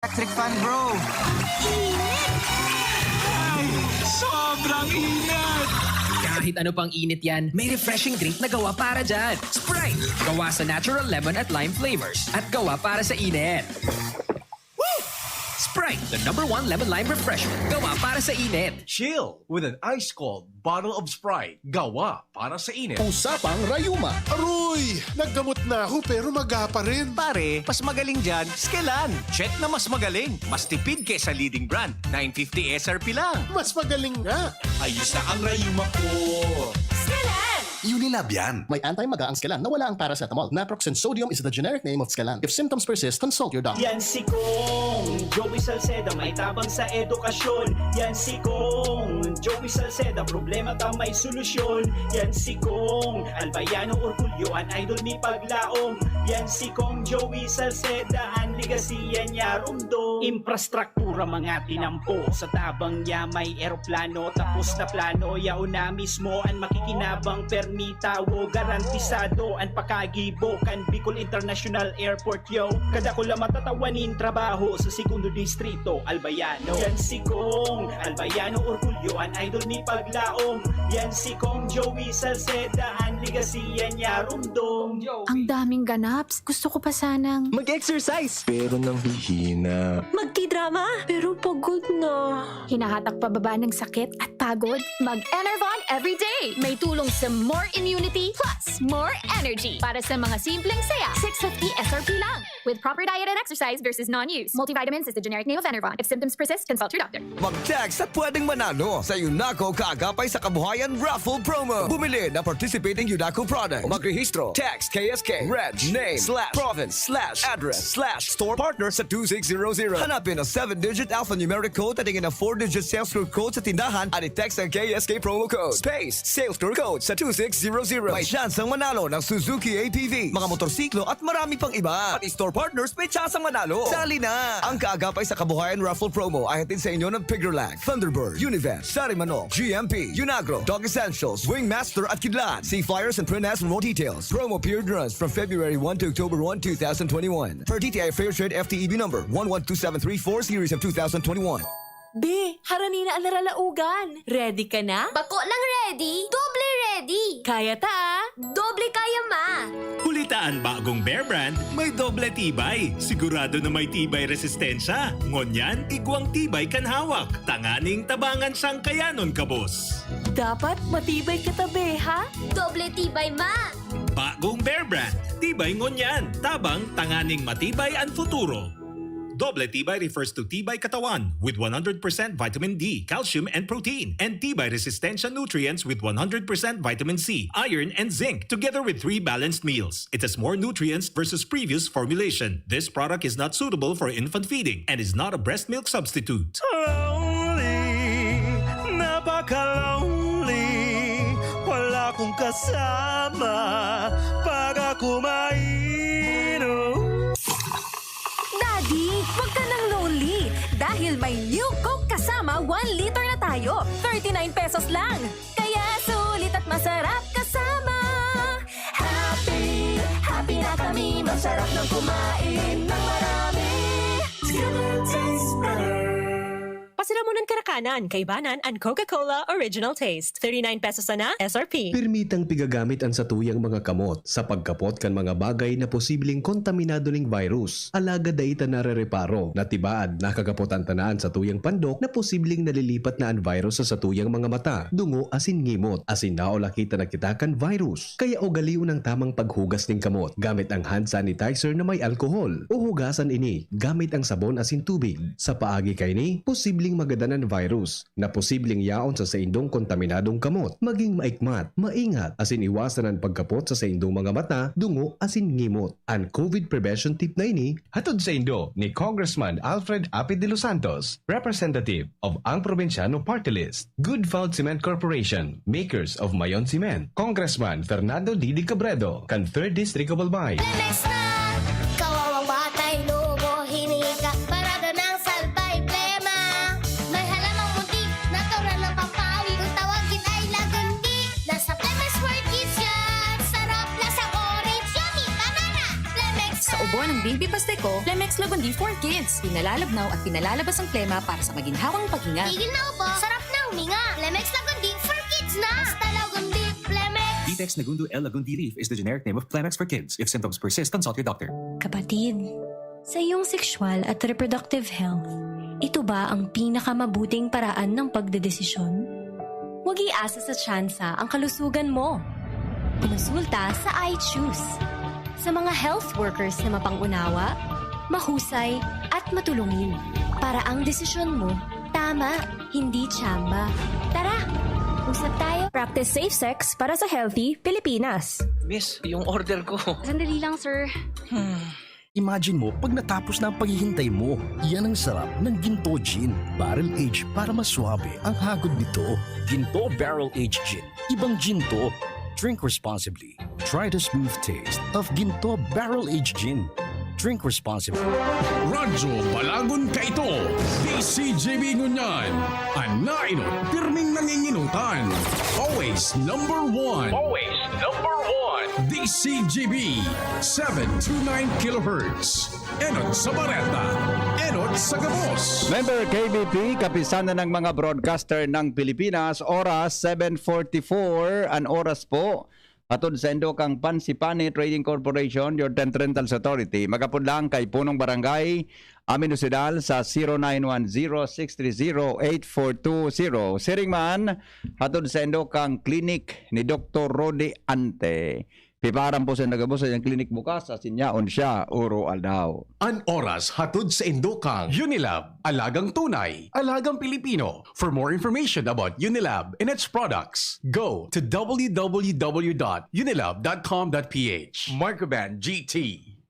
Electric fan, bro. Ay, sobrang init! Kahit ano pang init yan, may refreshing drink na gawa para dyan. Sprite! Gawa sa natural lemon at lime flavors at gawa para sa init. Sprite, the #1 lemon-lime refreshment. Gawa para sa init. Chill with an ice-cold bottle of Sprite. Gawa para sa init. Usapang Rayuma. Aroy! Naggamot na ako pero maga pa rin. Pare, mas magaling dyan, Skelan. Check na mas magaling. Mas tipid kesa leading brand. 950 SRP lang. Mas magaling nga. Ayos na ang Rayuma ko. Unilab yan. May anti-maga ang Skelan na wala ang paracetamol. Naproxen sodium is the generic name of Skelan. If symptoms persist, consult your doctor. Yan si Kong Joey Salceda, may tabang sa edukasyon. Yan si Kong Joey Salceda, problema ka may solusyon. Yan si Kong Albayano Orgulyo, an idol ni Paglaom. Yan si Kong Joey Salceda, ang ligasiya niya rumdo. Infrastruktura mga tinampo, sa tabang niya may eroplano. Tapos na plano, yaon na mismo ang makikinabang permita wo garantisado ang pakagibo kan Bicol International Airport yo. Kada ko lang matatawanin trabaho sa segundo distrito Albayano. Yan si Kong Albayano Orgulyo, an idol ni Paglaom. Yan si Kong Joey Salceda, ang ligasiya niya rumdong. Ang daming ganaps. Gusto ko pa sanang Mag-exercise. Pero nang hihina. magti-drama. Pero pagod na. Hinahatak pababa ng sakit at pagod. Mag-Enervon everyday. May tulong sa more immunity plus more energy. Para sa mga simpleng saya, 650 SRP lang. With proper diet and exercise versus non-use. Multivitamins is the generic name of Enervon. If symptoms persist, consult your doctor. Mag-text at pwedeng manalo sa Unaco Kaagapay sa Kabuhayan Raffle Promo. Bumili na participating Unaco product. Magrehistro. Text KSK, reg, name, /province, /address, /store partner sa 2600. Hanapin ang 7-digit alphanumeric code at tingin ang 4-digit sales through code sa tindahan at i-text ang KSK promo code. Space, sales through code sa 2600. May chance ang manalo ng Suzuki APV, mga motorsiklo at marami pang iba. At store partners may chance ang manalo. Sali na! Ang Kaagapay sa Kabuhayan Raffle Promo ay hatid sa inyo ng Piggerlag, Thunderbird, Univet, Sarimanok, GMP, Unagro, Dog Essentials, Wingmaster at Kidlat. See flyers and print ads for more details. Promo period runs from February 1 to October 1, 2021. Per DTI Fair Trade FTEB number 112734 series of 2021. Be, harani na ang naralaugan. Ready ka na? Bako lang ready, doble ready. Kaya ta? Doble kaya ma. Hulitaan bagong Bear Brand, may doble tibay. Sigurado na may tibay resistensya. Ngonyan, igwang tibay kan hawak. Tanganing tabangan siyang kayanon kabos. Dapat matibay ka tabi, ha? Doble tibay ma. Bagong Bear Brand, tibay ngonyan. Tabang tanganing matibay ang futuro. Doble tibay refers to tibay katawan with 100% vitamin D, calcium, and protein, and tibay resistensya nutrients with 100% vitamin C, iron, and zinc, together with 3 balanced meals. It has more nutrients versus previous formulation. This product is not suitable for infant feeding and is not a breast milk substitute. Lonely, napaka-lonely. Wala kong kasama pag ako mainom. Daddy, huwag ka nang lonely. Dahil may new Coke kasama 1 liter na tayo. 39 pesos lang. Kaya sulit at masarap kasama. Happy, happy na kami. Masarap ng kumain ng marami. Tastes better. Pasiramunan Karakanan, Kaibanan, and Coca-Cola Original Taste. 39 pesos na SRP. Permitang pigagamit ang satuyang mga kamot sa pagkapot kan mga bagay na posibleng kontaminado ning virus. Alagad daita narereparo, natibaad nakagapotan tanaan sa tuyang pandok na posibleng nalilipat na ang virus sa satuyang mga mata, dungo asin ngimot, asin naola kita nakitakan virus. Kaya ugaliw ng tamang paghugas ning kamot gamit ang hand sanitizer na may alkohol o hugasan ini gamit ang sabon asin tubig. Sa paagi kay ni, posibleng magadanan virus na posibleng yaon sa indong kontaminadong kamot. Maging maikmat, maingat, asin iwasan ang pagkapot sa indong mga mata, dungo, asin ngimot. Ang COVID prevention tip na ini, hatod sa indo ni Congressman Alfred Apid de los Santos, representative of ang Provinciano Party List. Good Found Cement Corporation, makers of Mayon Cement. Congressman Fernando Didi Cabredo, kan 3rd District of Albay. Lemes na, kawawang batay lumo, hinika, parada ng salbay plema. May halamang muntik, natural ng pampawi, kung tawagin ay lagundi. Nasa Plemex World Kids yan, sarap na sa orange, yummy, banana, Plemex na. Sa ubo ng Baby Pasteco, Flemex Lagundi for Kids. Pinalalabnaw at pinalalabas ang plema para sa maginhawang paghinga. Tigil na po. Sarap na huminga. Flemex Lagundi for kids na. Basta Lagundi, Flemex. Vitex Nagundu L. Lagundi Leaf is the generic name of Flemex for kids. If symptoms persist, consult your doctor. Kapatid, sa iyong sexual at reproductive health, ito ba ang pinakamabuting paraan ng pagdedesisyon? Huwag iasa sa tsansa ang kalusugan mo. Kumonsulta sa iChoose. Sa mga health workers na mapangunawa, mahusay at matulungin para ang desisyon mo tama, hindi tsamba. Tara, usap tayo. Practice safe sex para sa healthy Pilipinas. Miss, yung order ko. Sandali lang, sir. Imagine mo pag natapos na ang paghihintay mo. Yan ang sarap ng Ginto Gin. Barrel Age para mas swabe ang hagod nito. Ginto Barrel Age Gin. Ibang ginto. Drink responsibly. Try the smooth taste of Ginto Barrel Age Gin. Drink responsibly. Radyo Balagon ka ito. DCJB Ngunyan. Anainot, pirming nanginginutan. Always number one. Always number one. DCJB 729 kHz. Enot sa Bareta. Enot sa Gabos. Member KBP, kapisanan ng mga broadcaster ng Pilipinas, oras 7:44 ang oras po. Atod sa Indokang Pansipani Trading Corporation, your Tent Rentals Authority. Magapudlang kay Punong Barangay, Aminosidal sa 0910-630-8420. Siringman, atod sa Indokang Clinic ni Dr. Rodi Ante. Piparan po sa Nagabos sa clinic bukas sa sinyaon siya, Uro Aldaw. An oras hatod sa Indokang Unilab, alagang tunay, alagang Pilipino. For more information about Unilab and its products, go to www.unilab.com.ph. Microban GT,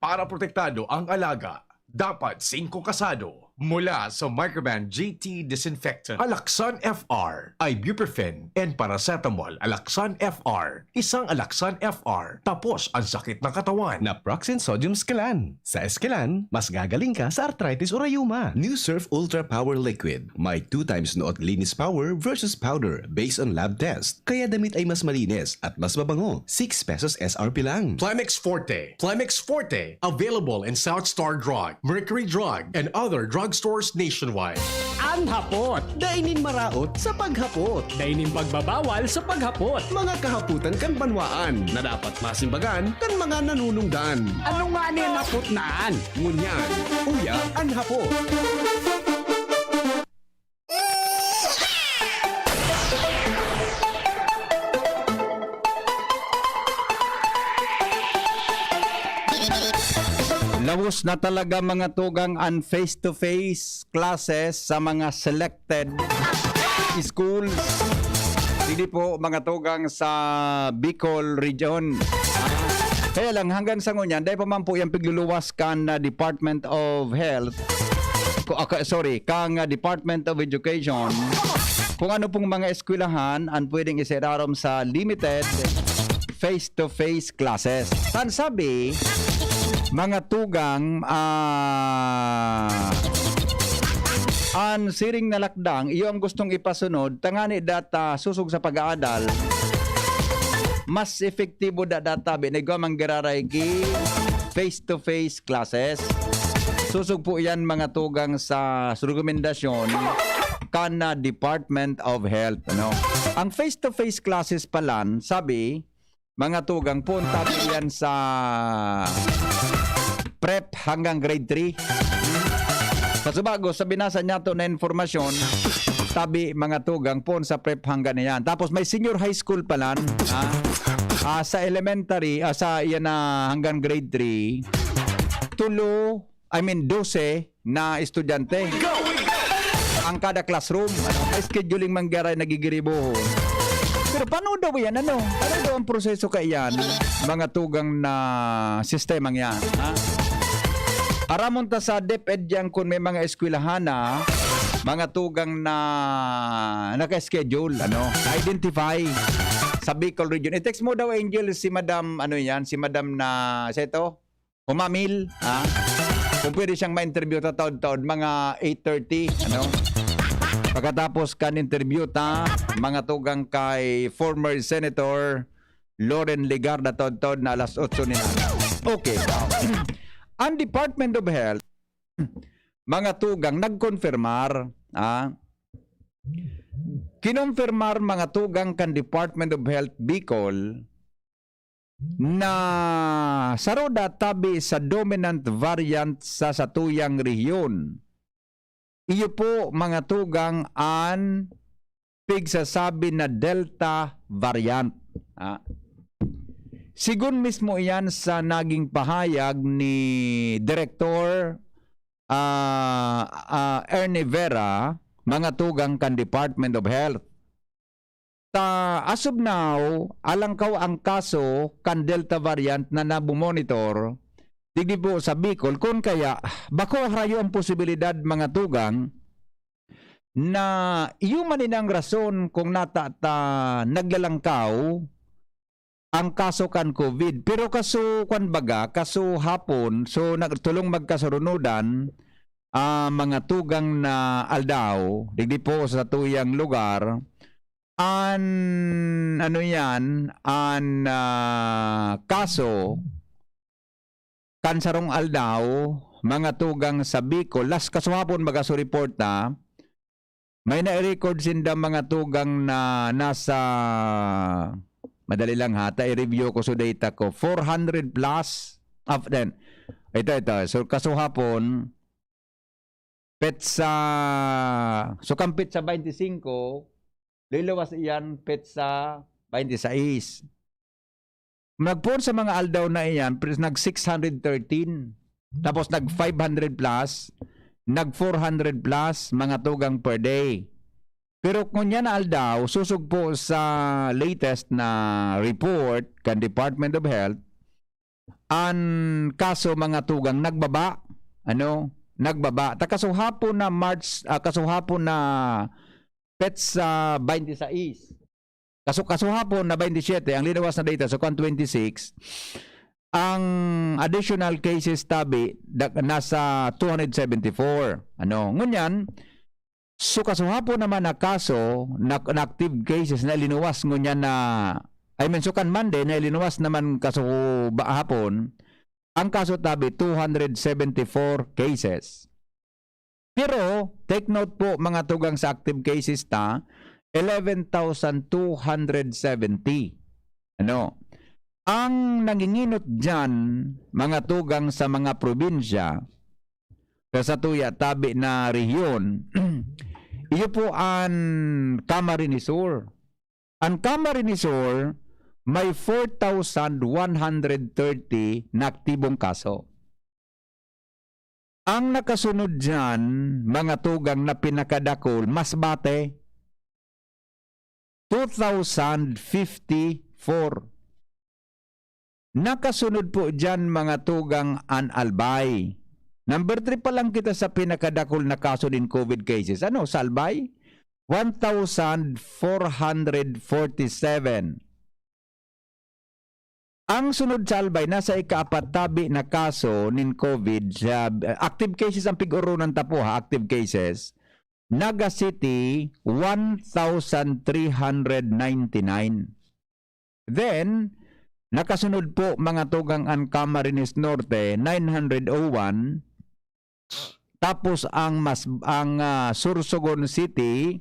para protektado ang alaga. Dapat 5 kasado. Mula sa Microban GT Disinfectant, Alaxan FR, Ibuprofen, and Paracetamol. Alaxan FR, isang Alaxan FR, tapos ang sakit ng katawan. Naproxen Sodium Scalan. Sa Escalan, mas gagaling ka sa arthritis o rayuma. New Surf Ultra Power Liquid. May 2 times noot linis power versus powder based on lab test. Kaya damit ay mas malinis at mas mabango. 6 pesos SRP lang. Plemex Forte. Plemex Forte, available in South Star Drug, Mercury Drug, and other drugstores nationwide. Ang hapot. Dainin maraot sa paghapot. Dainin pagbabawal sa paghapot. Mga kahaputan kan banwaan na dapat masimbagan kan mga nanunungdan. Ano nga ni hapot naan? Ngunyan. Uya ang hapot. Lawos na talaga mga tugang ang face-to-face classes sa mga selected schools. Hindi po mga tugang sa Bicol region. Kaya lang hanggang sa ngunyan, dahil pa man po yung pigluluwas kan Department of Health, kang Department of Education, kung ano pong mga eskwelahan ang pwedeng iserarom sa limited face-to-face classes. Tan sabi, mga tugang ang siring na lakdang iyo ang gustong ipasunod tangani data susog sa pag-aadal mas efektibo data binigwa manggiraray ki face-to-face classes. Susog po yan mga tugang sa rekomendasyon kana Department of Health, ano? Ang face-to-face classes palan sabi mga tugang punta po yan sa prep hanggang grade 3. Kasubago, sa binasa niya to na informasyon, tabi mga tugang po sa prep hanggang na yan. Tapos may senior high school pala, sa elementary, sa yan na hanggang grade 3, 12 na estudyante. Ang kada classroom, may scheduling manggaray nagigiribo. Pero paano daw yan? Ano daw ang proseso kaya yan? Mga tugang na sistemang yan. Aramon ta sa DepEd yan kung may mga eskwelahan na mga tugang na naka-schedule, na-identify sa Bicol region. I-text mo daw, Angel, si Madam, si Madam na, Humamil, kung pwede siyang ma-interview taon-taon, mga 8:30, Pagkatapos kan interview mga tugang kay former Senator Loren Legarda taon-taon na alas 8 ni Okay. Ang Department of Health, mga tugang, nagkonfirmar, kinonfirmar mga tugang kan Department of Health Bicol na saroda tabi sa dominant variant sa satuyang rehiyon. Iyo po mga tugang an pigsasabi na Delta variant. Sigun mismo iyan sa naging pahayag ni Director Ernie Vera, mga tugang kan Department of Health. As of now, alangkaw ang kaso kan Delta variant na nabumonitor digdi po sa Bicol, kung kaya bako rayo ang posibilidad mga tugang na iyo maninang rason kung naglalangkaw ang kaso kan COVID. Pero kaso kan baga, kaso hapon, so nagtulong magkasurunudan mga tugang na aldaw, digdi po sa tuyang lugar, kaso kansarong aldaw, mga tugang sa Bicol, last kaso hapon magaso report na, may na-record sinda mga tugang na nasa, madali lang hata, i-review ko sa data ko, 400 plus, then, ito, so kaso hapon, so kang petsa 25, lilawas iyan petsa 26. Nagpon sa mga aldaw na iyan, nag 613, tapos nag 500 plus, nag 400 plus, mga tugang per day. Pero kung yan aldaw, susug po sa latest na report kan Department of Health, ang kaso mga tugang nagbaba, nagbaba. Kaso hapon na petsa 26. Kaso hapon na 27, ang linawas na data, so kan 26, ang additional cases tabi nasa 274. Ngunyan, so kaso hapon naman na kaso, na active cases na linuwas ngunyan na, so kan Monday na linuwas naman kaso hapon, ang kaso tabi 274 cases. Pero, take note po mga tugang sa active cases 11,270. Ang nanginginot dyan, mga tugang sa mga probinsya, sa tuya tabi na rehiyon, iyo po ang Camarines Sur. Ang Camarines Sur, may 4,130 na aktibong kaso. Ang nakasunod dyan, mga tugang na pinakadakol, Masbate, 2,054. Nakasunod po dyan, mga tugang, an Albay. Number 3 pa lang kita sa pinakadakol na kaso din COVID cases. Sa Albay? 1,447. Ang sunod sa Albay, nasa ika-4 tabi na kaso nin COVID, active cases ang pig-uro ng tapo active cases, Naga City, 1,399. Then, nakasunod po mga tugang ang Camarines Norte, 901. Tapos ang Sorsogon City,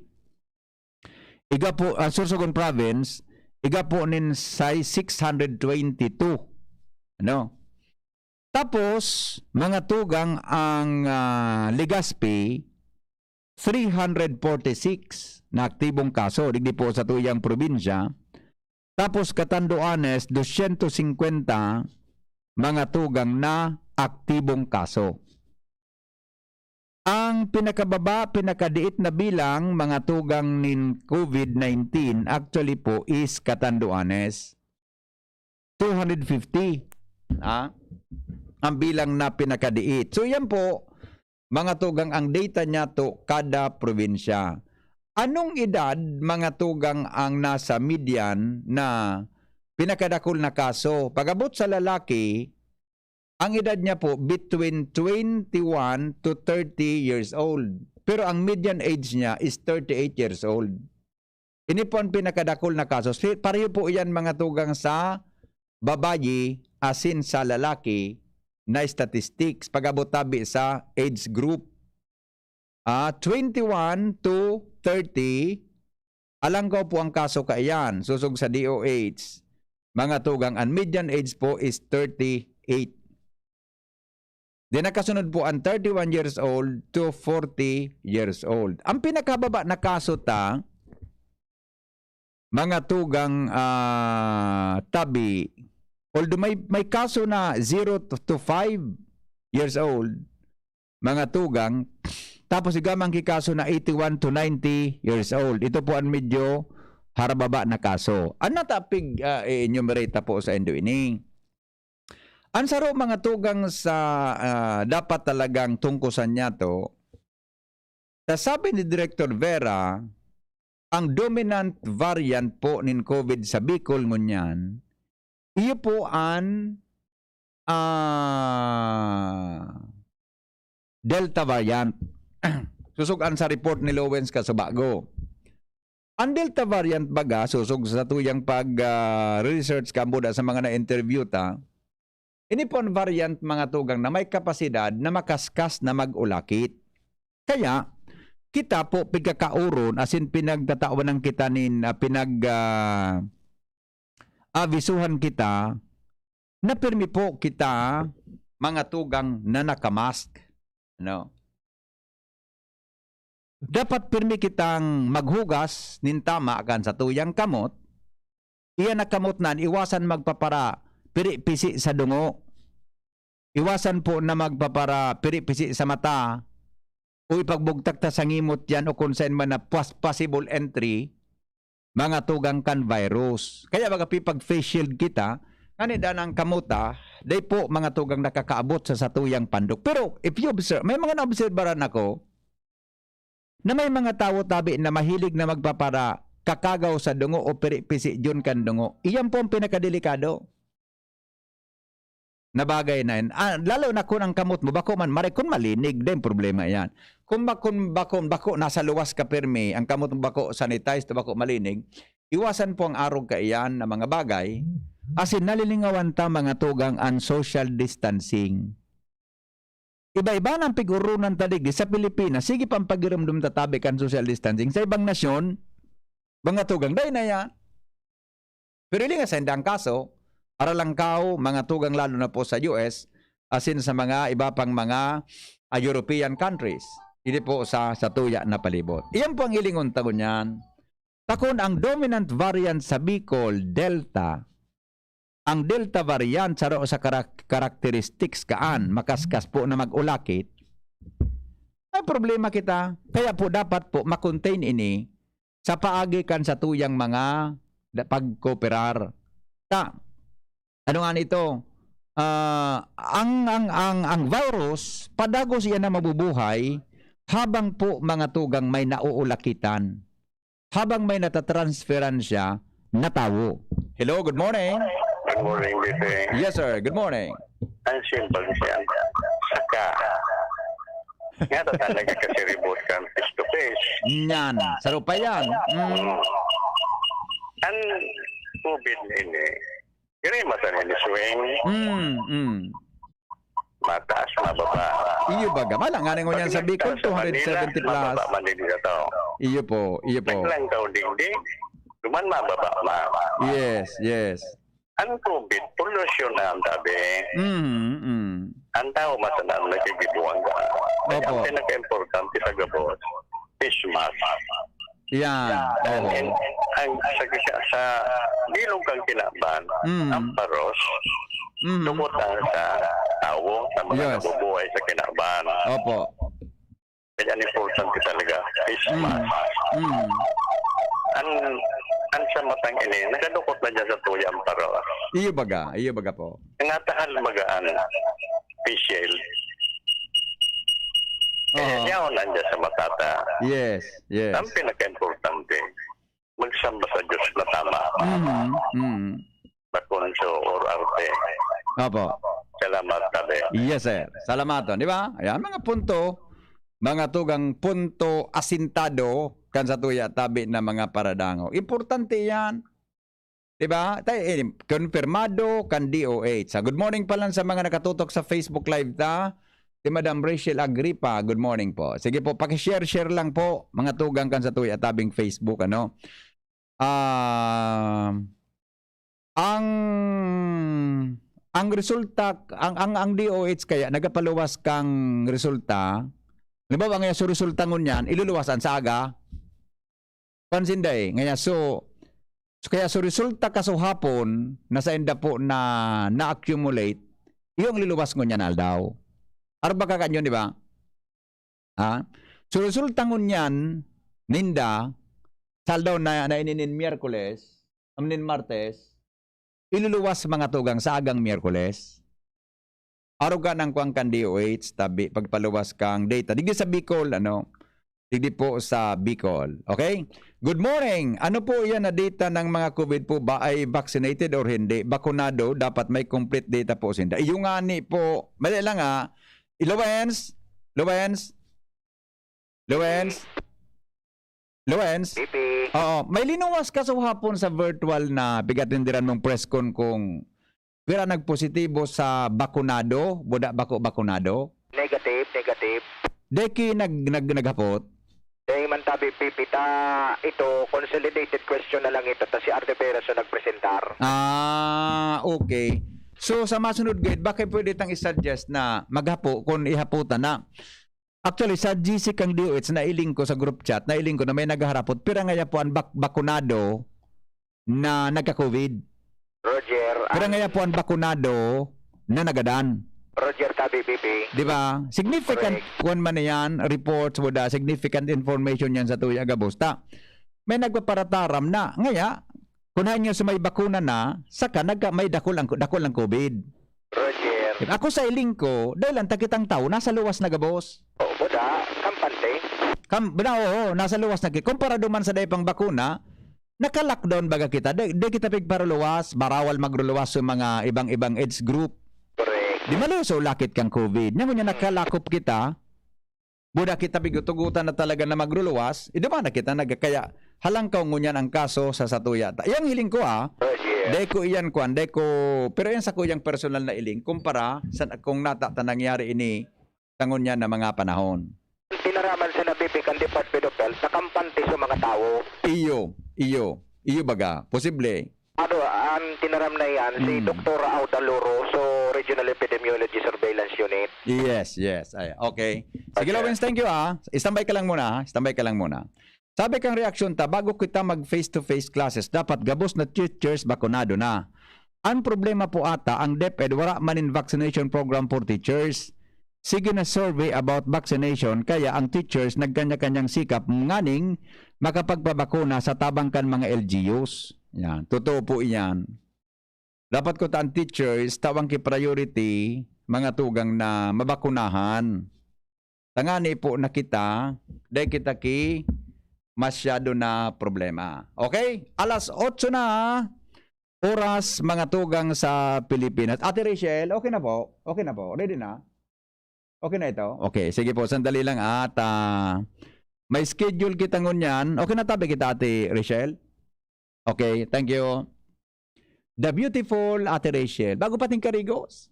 Sorsogon Province, iga po nin sa 622. Tapos, mga tugang ang Legazpi, 346 na aktibong kaso, digdi po sa tuyang probinsya. Tapos Catanduanes, 250 mga tugang na aktibong kaso. Ang pinakadiit na bilang mga tugang nin COVID-19 actually po is Catanduanes. 250 ang bilang na pinakadiit. So yan po, mga tugang, ang data niya to kada probinsya. Anong edad, mga tugang, ang nasa median na pinakadakol na kaso? Pagabot sa lalaki, ang edad niya po between 21 to 30 years old. Pero ang median age niya is 38 years old. Ini po ang pinakadakol na kaso. Pareho po yan, mga tugang, sa babayi asin sa lalaki. na statistics pag-abot tabi sa age group. 21 to 30, alanggaw po ang kaso kaiyan, susog sa DOH. Mga tugang, ang median age po is 38. Di nakasunod po ang 31 years old to 40 years old. Ang pinakababa na kaso ta, mga tugang tabi, although may kaso na 0 to 5 years old, mga tugang, tapos igamang kikaso na 81 to 90 years old. Ito po ang medyo harababa na kaso. Ano tapig enumerate po sa endo ini? Ang saro mga tugang sa dapat talagang tungkusan niya to, sabi ni Director Vera, ang dominant variant po ng COVID sa Bicol ngunyan, iyo po ang Delta variant. Susugan sa report ni Lowens Kasubago. Ang Delta variant baga, susug sa tuyang pag-research kambuda sa mga na-interview ta, ini po ang variant mga tugang na may kapasidad na makaskas na mag-ulakit. Kaya, kita po pigkakauron asin pinagtatawan ng kita avisuhan kita na pirmi po kita mga tugang na nakamask. No? Dapat pirmi kitang maghugas nin tama akan sa tuyang kamot. Iyan na kamot na iwasan magpapara piri-pisi sa dungo. Iwasan po na magpapara piri-pisi sa mata. O ipagbugtak ta sa ngimot yan o kung saan man na possible entry, mga tugang kan virus. Kaya baga pag face shield kita, kanida ng kamuta, day po mga tugang nakakaabot sa satuyang pandok. Pero if you observe, may mga naobserbaran ako, na may mga tao tabi na mahilig na magpapara kakagaw sa dungo o pisi dyan kan dungo. Iyan po ang pinakadelikado na bagay na yan. Lalo na kung ang kamot mo, bako man, maray kung malinig, din problema yan. Kung bako nasa luwas ka permi, ang kamot mo bako sanitized, bako malinig, iwasan po ang arog ka iyan na mga bagay, asin nalilingawan ta mga tugang ang social distancing. Iba-iba ng pigurunan tadig sa Pilipinas, sige pang pagiramdum tatabi kan social distancing. Sa ibang nasyon, mga tugang, day na yan. Pero hindi nga sa hindi ang kaso, para lang kao, mga tugang lalo na po sa US, asin sa mga iba pang mga European countries. Hindi po sa tuya na palibot. Iyan po ang ilingon tagon yan. Takon ang dominant variant sa Bicol, Delta, ang Delta variant sa characteristics kaan, makaskas po na mag-ulakit, may problema kita. Kaya po dapat po makontain ini sa paagi kan sa tuyang mga pagkooperar. Ano nga nito? Ang virus, padagos yan na mabubuhay habang po mga tugang may nauulakitan. Habang may natatransferan siya na tao. Hello, good morning. Good morning, Bife. Yes, sir. Good morning. Ang simple siya. Saka. Nga to talaga kasi reboot ka face to face. Yan. Saro pa yan. Ang COVID ini, gano'y masanin ni swing. Mataas, mababa. Iyo baga. Malang nga nga yan sa Bicol, 270 plus. Mababa man din ito. Iyo po. Naglang daw dingding. Duman mababa ma. Yes. Ang COVID, pollution na ang tabi. Ang tao masanang nagigibuang ka. Kaya ang pinaka-importante sa gabos, face mask. Yan. Ang sa bilog kang kinaban, ang paros, tumutan sa tao na mga nabubuhay sa kinaban. Opo. Kaya ang importante talaga, face mask. Ang sa matang ini, nagadukot na dyan sa tuyang paros. Iyo baga po. Ang atahal magaan, face shield. Yaon nandiyan sa matata. Yes. Ang pinaka-importante, magsamba sa Diyos na tama. Bakunso or arte. Opo. Salamat, tabi. Yes, sir. Salamaton. Di ba? Ayan, mga punto, mga tugang punto asintado kan sa tuya tabi na mga paradango. Importante yan. Diba? Konfirmado kan DOH. Good morning pa lang sa mga nakatutok sa Facebook Live ta. Si Madam Rachel Agripa, good morning po. Sige po, paki-share lang po mga tugang kan sa tuya tabing Facebook, ano. Ang resulta, ang DOH kaya nagapaluwas kang resulta. Halimbawa ngayon so resulta ngunyan, iluluwasan sa aga. Pansin day, ngayon so kaya so resulta kasuhapon nasa enda po na na-accumulate yung liluwas ngunyan aldaw. Arba ka kanyo, di ba? Ha? So resulta ngunyan ninda saldaw na ininin Miyerkules, amnin Martes, iluluwas mga tugang sa agang Miyerkules. Aruga ng kuang kan DOH, tabi pagpaluwas kang data. Digi sa Bicol, ano? Digi po sa Bicol. Okay? Good morning! Ano po yan na data ng mga COVID po ba ay vaccinated or hindi? Bakunado, dapat may complete data po sinda. Yung ani po, mali lang ha. Lowens? Oo, may linuwas ka sa hapon sa virtual na bigatindiran mong press con kung pira nagpositibo sa bakunado, buda bakunado. Negative. Deki naghapot. Dahil man tabi pipita, ito, consolidated question na lang ito, ta si Arte Perez so nagpresentar. Okay. So sa masunod guide, bakit pwede tang i-suggest na maghapo kung ihaputan na? Actually, sa GC kang DOH, nailing ko sa group chat, nailing ko na may nagharapot, pero ngayon po ang bakunado na nagka-COVID. Roger. Pero ngayon po ang bakunado na nagadan. Roger tabi pipi. Di ba? Significant kung man yan, reports with significant information yan sa tuya gabusta. May nagpaparataram na. Ngaya, kunahan nyo sa may bakuna na, saka may dakol ang COVID. Roger. Ako sa iling ko, dahil lang takitang tao, nasa luwas na gabos. Oo, buda, kampante. Oo, nasa luwas na. Kumpara duman sa daypang bakuna, naka-lockdown baga kita. Di kita pigparuluwas, barawal magruluwas sa mga ibang age group. Correct. Di maluso, lakit kang COVID. Ngayon nakalakop kita, buda kita bigutugutan na talaga na magruluwas, di ba na kita kaya halangkaw ngunyan ang kaso sa satuya. Yang hiling ko deko iyan kuan, pero yan sa kuyang personal na iling, kumpara sa kung nata nangyari ini tangon niya na mga panahon. Tinaraman sa nabibikan Department of Health sa kampante sa mga tao. Iyo baga, posible. Ano, ang tinaram na yan, si Dr. Audaloro, so Regional Epidemiology Surveillance Unit. Yes. Ay, okay. Sige, Lawrence, thank you Standby ka lang muna. Sabi kang reaksyon ta, bago kita mag face-to-face classes, dapat gabos na teachers bakunado na. Ang problema po ata, ang DepEd wala man in vaccination program for teachers. Sige na survey about vaccination, kaya ang teachers nagkanya-kanyang sikap nganing makapagpabakuna sa tabangkan mga LGUs. Yan, totoo po iyan. Dapat ko ang teachers, tawang ki-priority, mga tugang na mabakunahan. Tangani po na kita, dahil kita masyado na problema. Okay? Alas 8 na oras mga tugang sa Pilipinas. Ate Rachel, okay na po? Ready na? Okay na ito? Okay, sige po, sandali lang at may schedule kita ngunyan. Okay na tabi kita, Ate Rachel? Okay, thank you. The beautiful Ate Rachel. Bago pating karigos.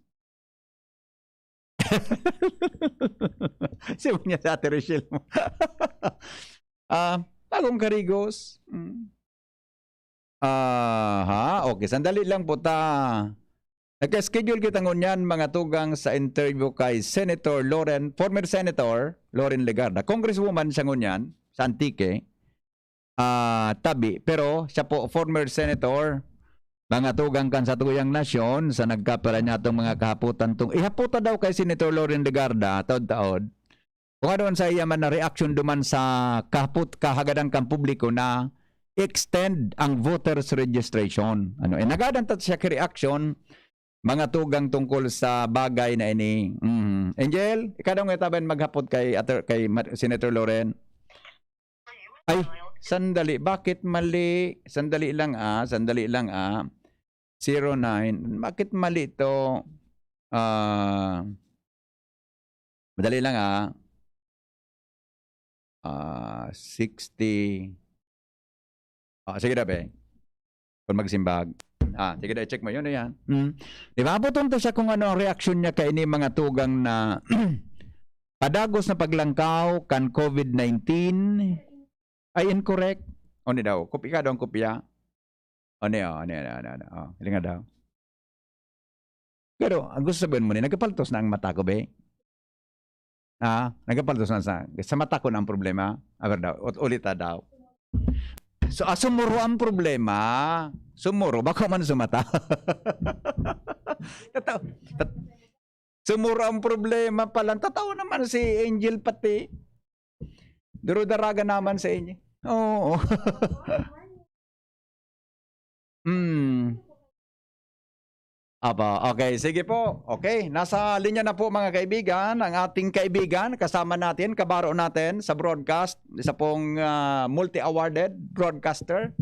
Siya niya sa Ate Rachel mo. Bagong karigos. Okay, sandali lang po ta. Nagka-schedule kita ngunyan mga tugang sa interview kay Senator former Senator Loren Legarda. Congresswoman siya ngunyan sa Antique. Tabi. Pero siya po former Senator. Mga tugang kan sa tuyang nasyon sa nagkapala niya itong mga kahaputan. Ihaputa daw kay Senator Loren Legarda taod-taod. Kung ano sa iya man na reaction duman sa kahagadang kang publiko na extend ang voters registration. Nagadan tat siya reaction mga tugang tungkol sa bagay na ini. Angel, ikaw daw ngaytaban maghapot kay Senator Loren. Ay, sandali. Bakit mali? Sandali lang 09. Bakit mali ito? Madali lang 60. Sige na, be. Kung magsimbag. Sige na, check mo yun na yan. Di ba? Abuton to siya kung ano ang reaksyon niya kay ini mga tugang na padagos na paglangkaw kan COVID-19 ay incorrect. O ni daw, kopi ka daw ang kopya. O niya, hindi nga daw. Pero, ang gusto sabihin mo ni, nagkapaltos na ang mata ko, be? Nagkapaltos na sa mata ko na ang problema. Aber daw, ulita daw. So, sumuro ang problema. Sumuro, baka man sumata. Sumuro ang problema pala. Tatawa naman si Angel pati. Duro-daraga naman sa inyo. Oo. Okay, sige po. Okay, nasa linya na po mga kaibigan. Ang ating kaibigan, kasama natin, kabaro natin sa broadcast. Isa pong multi-awarded broadcaster.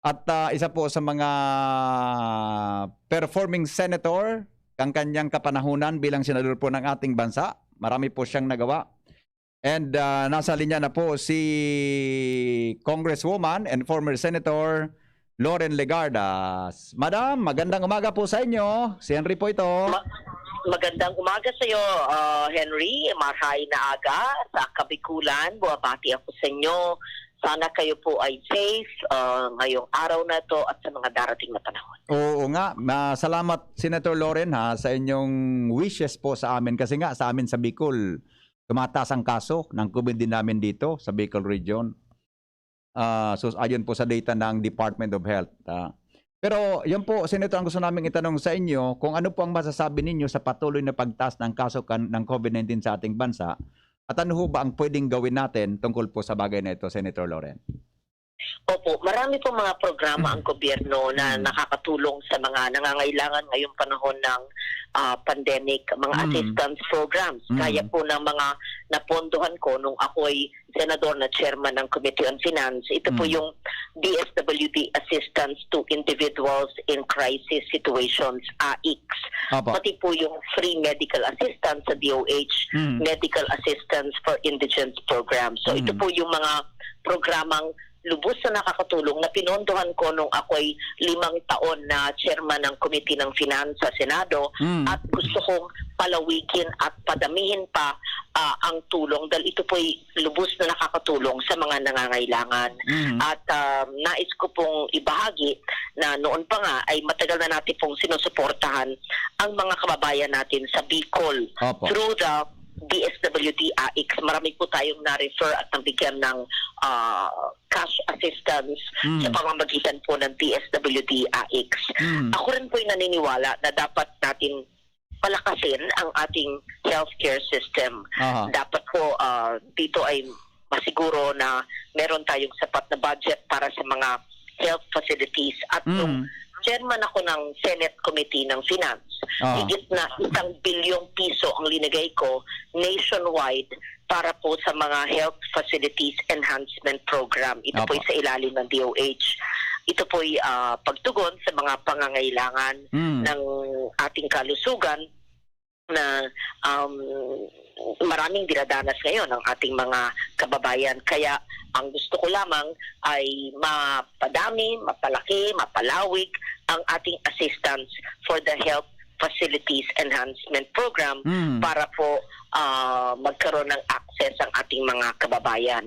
At isa po sa mga performing senator, ang kanyang kapanahunan bilang senador po ng ating bansa. Marami po siyang nagawa. And nasa linya na po si Congresswoman and former Senator Loren Legardas. Madam, magandang umaga po sa inyo. Si Henry po ito. Magandang umaga sa iyo, Henry. Marhay na aga sa Kabikulan. Buwabati ako sa inyo. Sana kayo po ay safe ngayong araw na to at sa mga darating na panahon. Oo nga. Salamat, Senator Loren, sa inyong wishes po sa amin. Kasi nga, sa amin sa Bicol, tumataas ang kaso ng COVID din namin dito sa Bicol Region. So ayon po sa data ng Department of Health. Pero yan po, Senator, ang gusto namin itanong sa inyo, kung ano po ang masasabi ninyo sa patuloy na pagtaas ng kaso ng COVID-19 sa ating bansa, at ano ho ba ang pwedeng gawin natin tungkol po sa bagay na ito, Senator Loren? Opo, marami po mga programa ang gobyerno na nakakatulong sa mga nangangailangan ngayong panahon ng pandemic, mga assistance programs. Kaya po ng mga napondohan ko nung ako'y senador na chairman ng Committee on Finance. Ito po yung DSWD Assistance to Individuals in Crisis Situations, AICS. Pati po yung free medical assistance sa DOH, medical assistance for indigent program. So ito po yung mga programang lubos na nakakatulong na pinondohan ko nung ako'y 5 taon na chairman ng Committee ng Finance sa Senado at gusto kong palawigin at padamihin pa ang tulong dahil ito po'y lubos na nakakatulong sa mga nangangailangan. At nais ko pong ibahagi na noon pa nga ay matagal na natin pong sinusuportahan ang mga kababayan natin sa Bicol through the DSWD AICS. Marami po tayong na-refer at nabigyan ng cash assistance sa pamamagitan po ng DSWD AICS. Ako rin po naniniwala na dapat natin palakasin ang ating healthcare system. Dapat po dito ay masiguro na meron tayong sapat na budget para sa mga health facilities. At nung chairman ako ng Senate Committee ng Finance, higit na 1 bilyong piso ang linagay ko nationwide para po sa mga Health Facilities Enhancement Program. Ito po sa ilalim ng DOH. Ito po pagtugon sa mga pangangailangan ng ating kalusugan na maraming dinadanas ngayon ng ating mga kababayan. Kaya ang gusto ko lamang ay mapadami, mapalaki, mapalawig ang ating assistance for the Health Facilities Enhancement Program para po magkaroon ng access ang ating mga kababayan.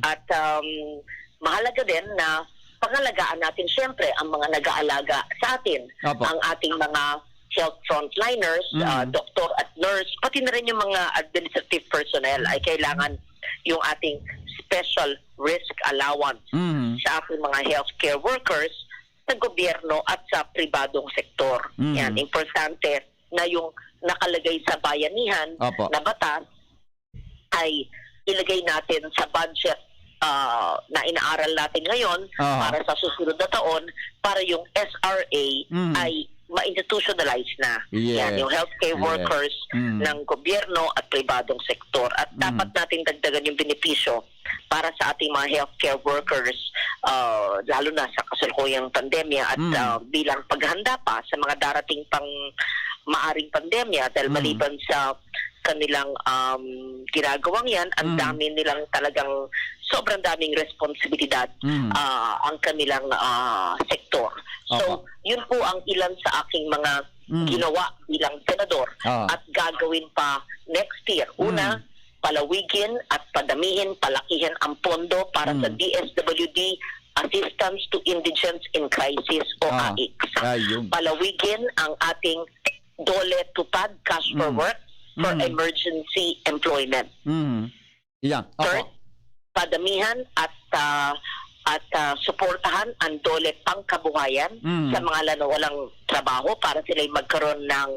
At mahalaga din na pangalagaan natin siyempre ang mga nag-aalaga sa atin, ang ating mga health frontliners, doktor at nurse, pati na rin yung mga administrative personnel ay kailangan yung ating special risk allowance sa ating mga healthcare workers sa gobyerno at sa pribadong sektor. Yan, importante na yung nakalagay sa bayanihan na batas ay ilagay natin sa budget na inaaral natin ngayon para sa susunod na taon para yung SRA ay ma-institutionalize na. Yan, yung healthcare workers ng gobyerno at pribadong sektor. At dapat natin dagdagan yung benepisyo para sa ating mga healthcare workers, lalo na sa kasalukuyang pandemya at bilang paghanda pa sa mga darating pang maaring pandemya dahil maliban sa kanilang ginagawang yan. Ang dami nilang talagang sobrang daming responsibilidad ang kanilang sektor. So, yun po ang ilan sa aking mga ginawa bilang senador at gagawin pa next year. Una, palawigin at padamihin, palakihin ang pondo para sa DSWD, Assistance to Indigents in Crisis o AIC. Palawigin ang ating DOLE Tupad, Cash for Work, for emergency employment. Third, padamihan at suportahan ang DOLE Pangkabuhayan sa mga walang trabaho para sila'y magkaroon ng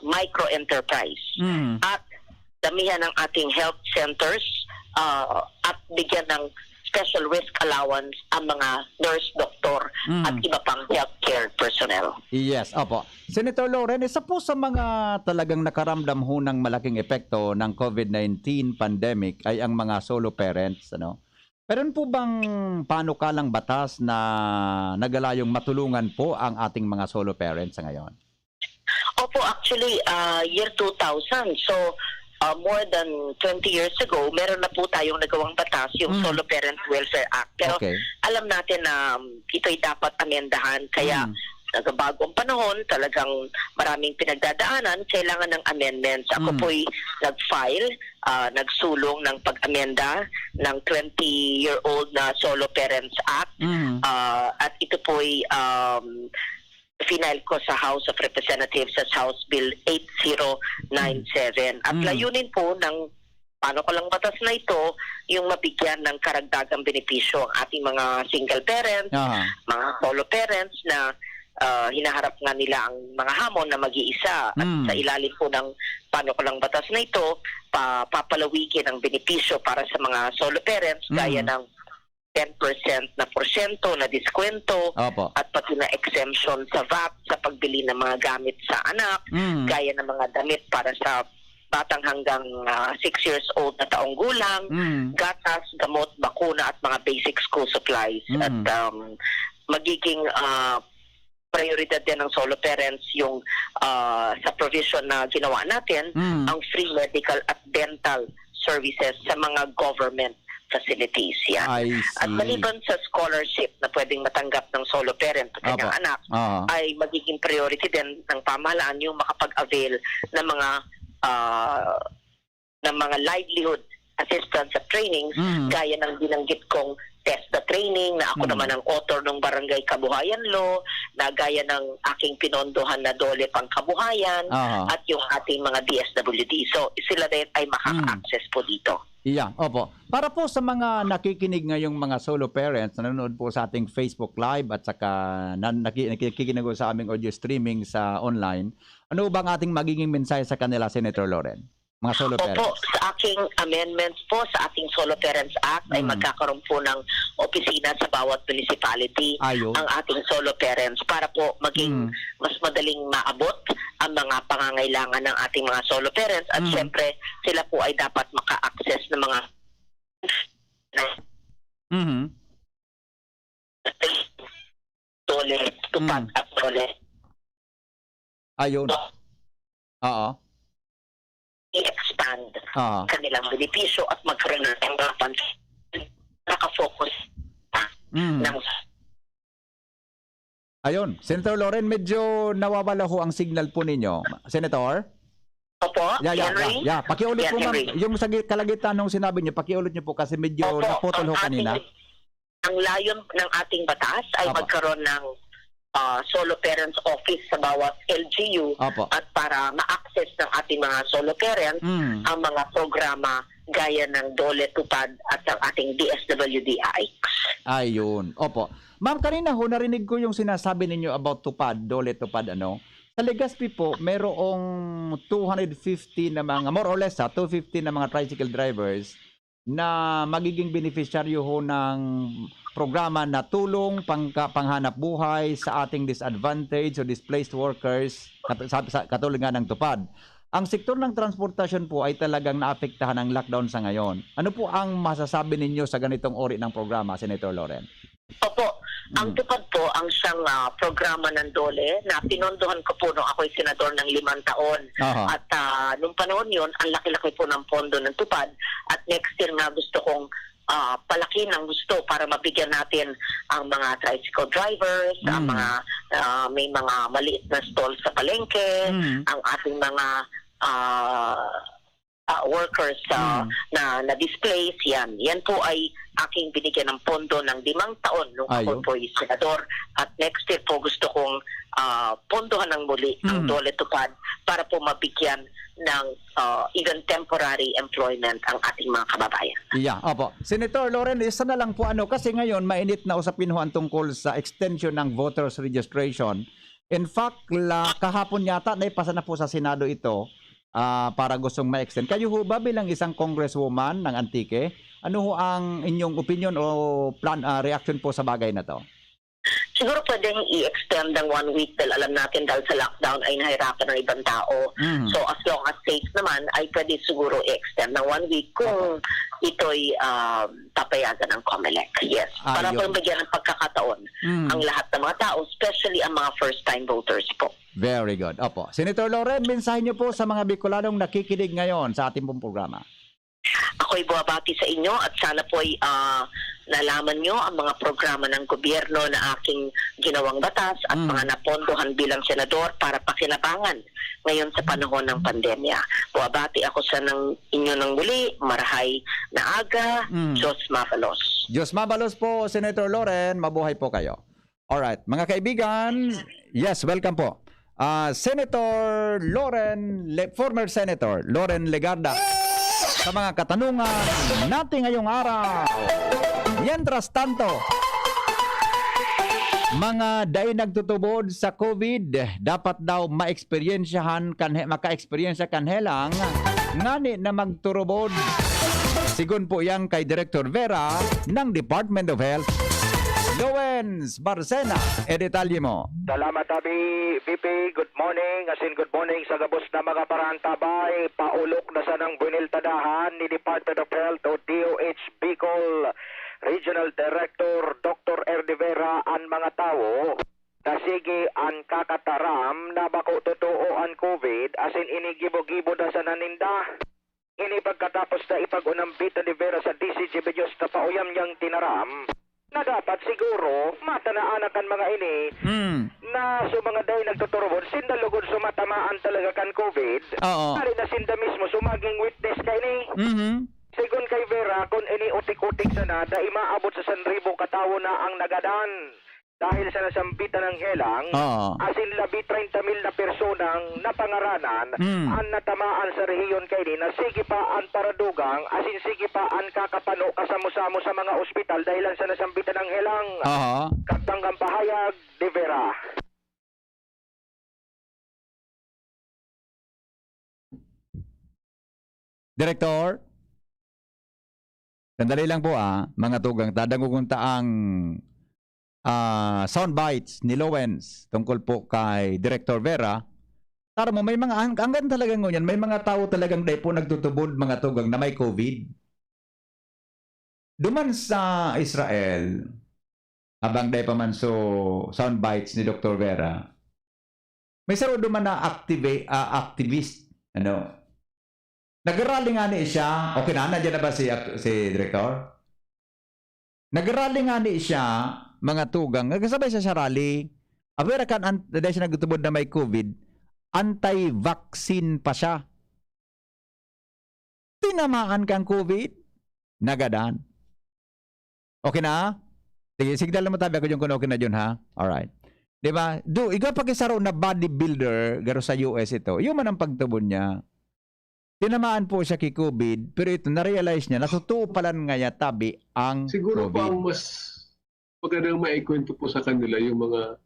micro-enterprise. At damihan ang ating health centers at bigyan ng special risk allowance ang mga nurse, doktor at iba pang healthcare personnel. Yes, opo. Senator Loren, isa po sa mga talagang nakaramdam ho ng malaking epekto ng COVID-19 pandemic ay ang mga solo parents, ano? Meron po bang panukalang batas na nagalayong matulungan po ang ating mga solo parents sa ngayon? Opo, actually, year 2000. So, more than 20 years ago, meron na po tayong nagawang batas, yung Solo Parent Welfare Act. Pero alam natin na ito'y dapat amendahan. Kaya nagabagong panahon, talagang maraming pinagdadaanan, kailangan ng amendments. Ako po'y nag-file, nagsulong ng pag-amenda ng 20-year-old na Solo Parents Act. At ito po'y final ko sa House of Representatives sa House Bill 8097. At layunin po ng panukalang batas na ito yung mabigyan ng karagdagang benepisyo ang ating mga single parents, mga solo parents na hinaharap nga nila ang mga hamon na mag-iisa. At sa ilalim po ng panukalang batas na ito, papalawigin ang benepisyo para sa mga solo parents gaya ng 10% na porsyento na diskwento at pati na exemption sa VAT sa pagbili ng mga gamit sa anak, gaya ng mga damit para sa batang hanggang 6 years old na taong gulang, gatas, gamot, bakuna at mga basic school supplies. At magiging prioridad din ng solo parents yung sa provision na ginawa natin, ang free medical at dental services sa mga government facilities yan. At maliban sa scholarship na pwedeng matanggap ng solo parent at kanyang anak, ay magiging priority din ng pamahalaan yung makapag-avail ng mga livelihood assistance at trainings gaya ng binanggit kong TESDA training na ako naman ang author ng Barangay Kabuhayan Law, na gaya ng aking pinondohan na DOLE Pangkabuhayan at yung ating mga DSWD. So sila din ay makaka-access po dito. Opo. Para po sa mga nakikinig ngayong mga solo parents, nanonood po sa ating Facebook Live at saka nakikinig sa aming audio streaming sa online, ano bang ating magiging mensahe sa kanila, Senator Loren? Mga solo parents. Opo, sa aking amendments po sa ating Solo Parents Act ay magkakaroon po ng opisina sa bawat municipality ang ating solo parents para po maging mas madaling maabot ang mga pangangailangan ng ating mga solo parents at syempre sila po ay dapat maka-access ng mga DOLE, Tupad at DOLE. Ayun. I-expand kanilang benepisyo at magkaroon ng tanggapan nakafocus ng Ayun, Senator Loren, medyo nawawala ho ang signal po ninyo. Senator? Opo, Henry? Pakiulit po ma'am, yung sa kalagitan nung sinabi niyo, pakiulit niyo po kasi medyo naputol ho kanina. Ang layon ng ating batas ay magkaroon ng solo parents office sa bawat LGU at para ma-access ng ating mga solo parents ang mga programa gaya ng DOLE Tupad at ang ating DSWD AIC. Ayun. Opo. Ma'am, kanina ho narinig ko yung sinasabi ninyo about Tupad, DOLE Tupad ano. Sa Legazpi po, merong 250 na mga, more or less 250 na mga tricycle drivers na magiging beneficiaryo ho ng programa na tulong panghanap buhay sa ating disadvantaged o displaced workers katulad nga ng Tupad. Ang sektor ng transportasyon po ay talagang naapektahan ng lockdown sa ngayon. Ano po ang masasabi ninyo sa ganitong uri ng programa, Senator Loren? Opo, Ang tupad po ang siyang programa ng DOLE na pinondohan ko po nung ako'y senador ng 5 taon. Aha. At nung panahon yun, ang laki-laki po ng pondo ng tupad. At next year nga gusto kong palaki ng gusto para mabigyan natin ang mga tricycle drivers, ang mga may mga maliit na stall sa palengke, ang ating mga workers na displays, yan po ay aking binigyan ng pondo ng 5 taon nung ako po ay senador. At next year po gusto kong pondohan ng muli ang DOLE tupad para po mabigyan ng even temporary employment ang ating mga kababayan. Yeah, opo. Senator Loren, isa na lang po kasi ngayon mainit na usapin ho ang tungkol sa extension ng voters registration. In fact, kahapon yata naipasa na po sa Senado ito para gustong ma-extend. Kayo ho ba bilang isang congresswoman ng Antique, ano ho ang inyong opinion o reaction po sa bagay na to? Siguro pwedeng i-extend ng 1 week dahil alam natin dahil sa lockdown ay nahirapan ng ibang tao. So as long as safe naman ay pwede siguro i-extend ng 1 week kung ito'y papayagan ng COMELEC. Yes. Para po bigyan ng pagkakataon ang lahat ng mga tao, especially ang mga first-time voters po. Very good. Opo. Senator Loren, mensahe niyo po sa mga Bicolanong nakikinig ngayon sa ating pong programa. Ako'y buwabati sa inyo at sana po'y nalaman nyo ang mga programa ng gobyerno na aking ginawang batas at mga napondohan bilang senador para pakinabangan ngayon sa panahon ng pandemya. Buwabati ako sa inyo ng muli, marahay na aga, Diyos mabalos. Diyos mabalos po, Senator Loren. Mabuhay po kayo. Alright, mga kaibigan, yes, welcome po. Senator Loren, former Senator Loren Legarda, sa mga katanungan natin ngayong araw. Mientras tanto, mga day nagtutubod sa COVID, dapat daw maka-experiensya kanhelang ngani na magturubod. Sigun po yan kay Director Vera ng Department of Health. Lowens Barcena, detalye mo. Salamat Abi, VP. Good morning. Good morning sa gabos na mga parantabay. Paulok na sa ng buniltadahan ni Department of Health o DOH Bicol Regional Director Dr. Erdi Vera ang mga tao na sige ang kakataram na bako totoo ang COVID asin inigibo-gibo na sa naninda. Ini pagkatapos na ipag-unambita ni Vera sa DCGB Diyos na pauyam niyang tinaram na dapat siguro matanaan kan mga ini na sa mga day nagtuturubon sinda lugod sumatamaan talaga kan COVID. Kali na sinda mismo sumaging witness kay ni. Sigun kay Vera kung ini utik-utik sana da imaabot sa 1,000 katawo na ang nagadan. Dahil sa nasambitan ng helang, asin labi 30,000 na personang napangaranan ang natamaan sa rehiyon kay ni na sige pa ang paradugang, asin sige pa ang kakapano kasamo-samo sa mga ospital dahilan sa nasambitan ng helang. Katanggang pahayag, De Vera. Director, sandali lang po mga tugang, tadangugunta ang sound bites ni Lowens tungkol po kay Director Vera. Tara mo, may mga hanggang talaga ngunyan, may mga tao talagang day po nagtutubod mga tugang na may COVID. Duman sa Israel, habang day pa man so sound bites ni Dr. Vera, may saro duman na activist, nagrally nga ni siya, okay na, nandiyan na ba si Director? Nagrally nga ni siya, mga tugang, nagkasabay siya sa rally. Abera kan, dahil siya nagtutubod na may COVID, anti-vaccine pa siya. Tinamaan kang COVID, nagadan. Okay na? Sige, signal mo tabi ako yung kung okay na yun, ha? Alright. Diba? Ikaw pag-isaro na bodybuilder, garo sa US ito, yun man ang pagtubod niya. Tinamaan po siya kay COVID, pero ito, na-realize niya, natutuo pala nga niya tabi ang siguro COVID. Pa ang mas magandang maikwento po sa kanila yung mga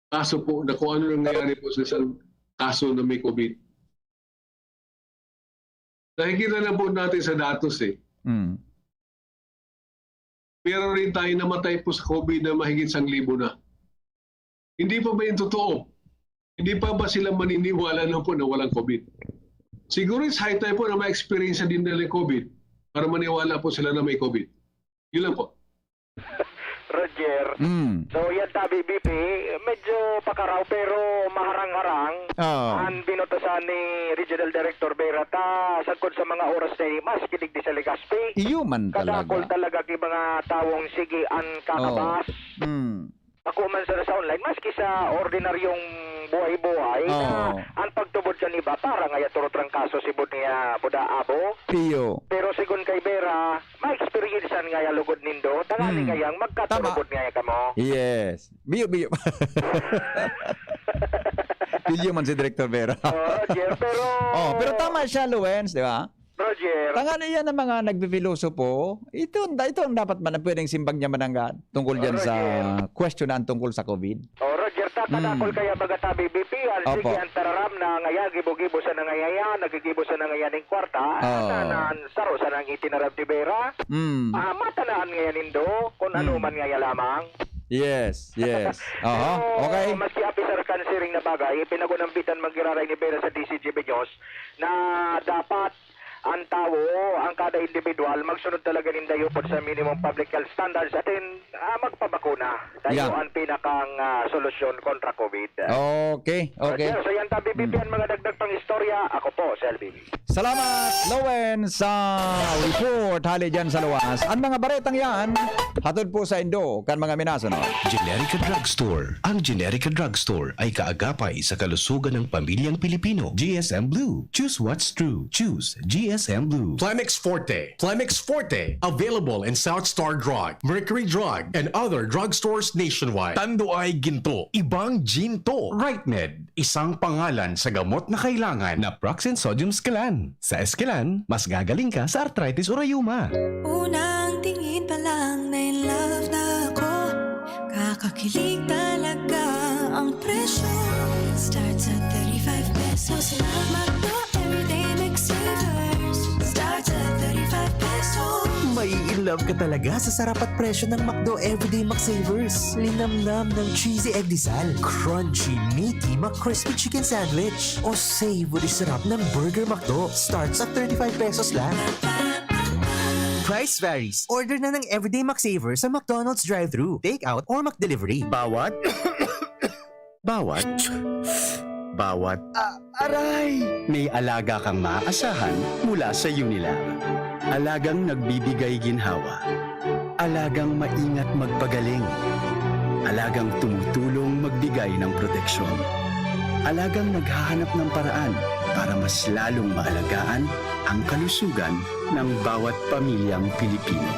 kaso po na kung ano nangyayari po sa isang kaso na may COVID. Nakikita na po natin sa datos Pero rin tayo namatay po sa COVID na mahigit 1,000 na. Hindi pa ba yung totoo? Hindi pa ba sila maniniwala na po na walang COVID? Siguro it's high time po na ma-experience din nila yung COVID para maniwala po sila na may COVID. Yun lang po. Roger. Mm. So yan tabi BP, medyo pakaraw pero maharang-harang. Ang binutusan ni Regional Director Berata sagkod sa mga oras na mas kilig di sa Legazpi. Iyo man Kadakol talaga. talaga kay mga tawong sige an kakabas. Ako man sa online, maski sa ordinaryong buhay-buhay na ang pagtubod sa iba para nga turot rang kaso si niya Buda Abo. Iyo. Pero sigun kay Vera, ma-experiencean nga ya lugod nindo, tangali kayang magkaturubod nga ka mo. Yes. Biyo. Biyo man si Director Vera. Roger, pero... pero tama siya, Luens, di ba? Roger. Tangali yan ng mga nagbifilosopo. Ito ang dapat man na pwedeng simbang niya manangga tungkol dyan sa question na tungkol sa COVID. Roger, kadakol kaya bagatabi BP, sige ang tararam na ngaya, gibo-gibo sa nangayaya, nagigibo sa nangayaning kwarta, saro sa nang itinarab ni Vera, matanaan ngayon nindo, kung ano man ngaya lamang. Yes. Okay. Maski officer canceling na bagay, pinagunambitan magiraray ni Vera sa DCG Benyos na dapat ang tao, ang kada individual, magsunod talaga nindayo po sa minimum public health standards at magpabakuna. Tayo ang pinakang solusyon kontra COVID. Okay. So yan tabi BPN mga dagdag pang istorya. Ako po, Selby. Salamat, Lowen, sa report. Hali dyan sa luwas. Ang mga baretang yan, hatod po sa Indo, kan mga minasunod. Generica Drugstore. Ang Generica Drugstore ay kaagapay sa kalusugan ng pamilyang Pilipino. GSM Blue. Choose what's true. Choose GSM Blue. Plemix Forte. Plemix Forte. Available in South Star Drug, Mercury Drug, and other drugstores nationwide. Tanduay Ginto. Ibang Ginto. RightMed. Isang pangalan sa gamot na kailangan. Naproxen Sodium Scalan. Sa Escalan, mas gagaling ka sa arthritis o rayuma. Unang tingin pa lang na in love na ako. Kakakilig talaga ang presyo. Starts at 35 pesos lang. Magdo everyday McSavers. Starts at 35 pesos. May in love ka talaga sa sarap at presyo ng McDo Everyday McSavers. Linamnam ng cheesy egg disal, crunchy, meaty McCrispy chicken sandwich, o savory sarap ng Burger McDo. Starts at 35 pesos lang. Price varies. Order na ng Everyday McSavers sa McDonald's drive-thru, take-out, or McDelivery. Bawat aray! May alaga kang maaasahan mula sa Unilag. Alagang nagbibigay ginhawa. Alagang maingat magpagaling. Alagang tumutulong magbigay ng proteksyon. Alagang naghahanap ng paraan para mas lalong maalagaan ang kalusugan ng bawat pamilyang Pilipino.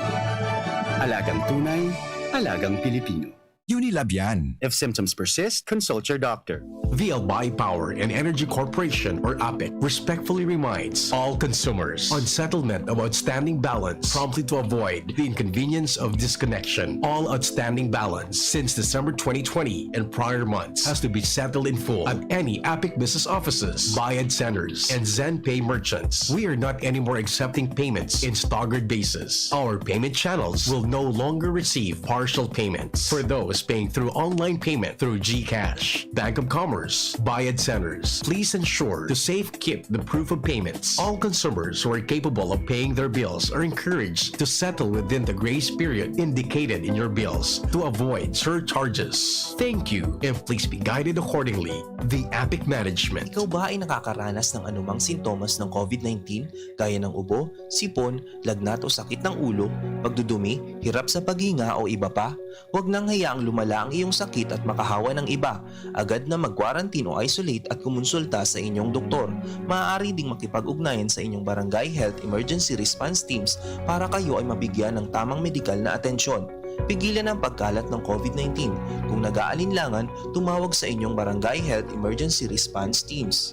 Alagang tunay, alagang Pilipino. Unilab yan. If symptoms persist, consult your doctor. VLBI Power and Energy Corporation, or APEC, respectfully reminds all consumers on settlement of outstanding balance promptly to avoid the inconvenience of disconnection. All outstanding balance since December 2020 and prior months has to be settled in full at any APEC business offices, Bayad centers, and ZenPay merchants. We are not anymore accepting payments in staggered basis. Our payment channels will no longer receive partial payments for those paying through online payment through GCash, Bank of Commerce, Bayad centers. Please ensure to safe keep the proof of payments. All consumers who are capable of paying their bills are encouraged to settle within the grace period indicated in your bills to avoid surcharges. Thank you, and please be guided accordingly. The APEC Management. Ikaw ba ay nakakaranas ng anumang sintomas ng COVID-19 gaya ng ubo, sipon, lagnat o sakit ng ulo, pagdudumi, hirap sa paghinga o iba pa? Huwag nang hayaang lumala ang iyong sakit at makahawa ng iba. Agad na mag-quarantine o isolate at kumonsulta sa inyong doktor. Maaari ding makipag-ugnayan sa inyong Barangay Health Emergency Response Teams para kayo ay mabigyan ng tamang medikal na atensyon. Pigilan ang pagkalat ng COVID-19. Kung nag-aalinlangan, tumawag sa inyong Barangay Health Emergency Response Teams.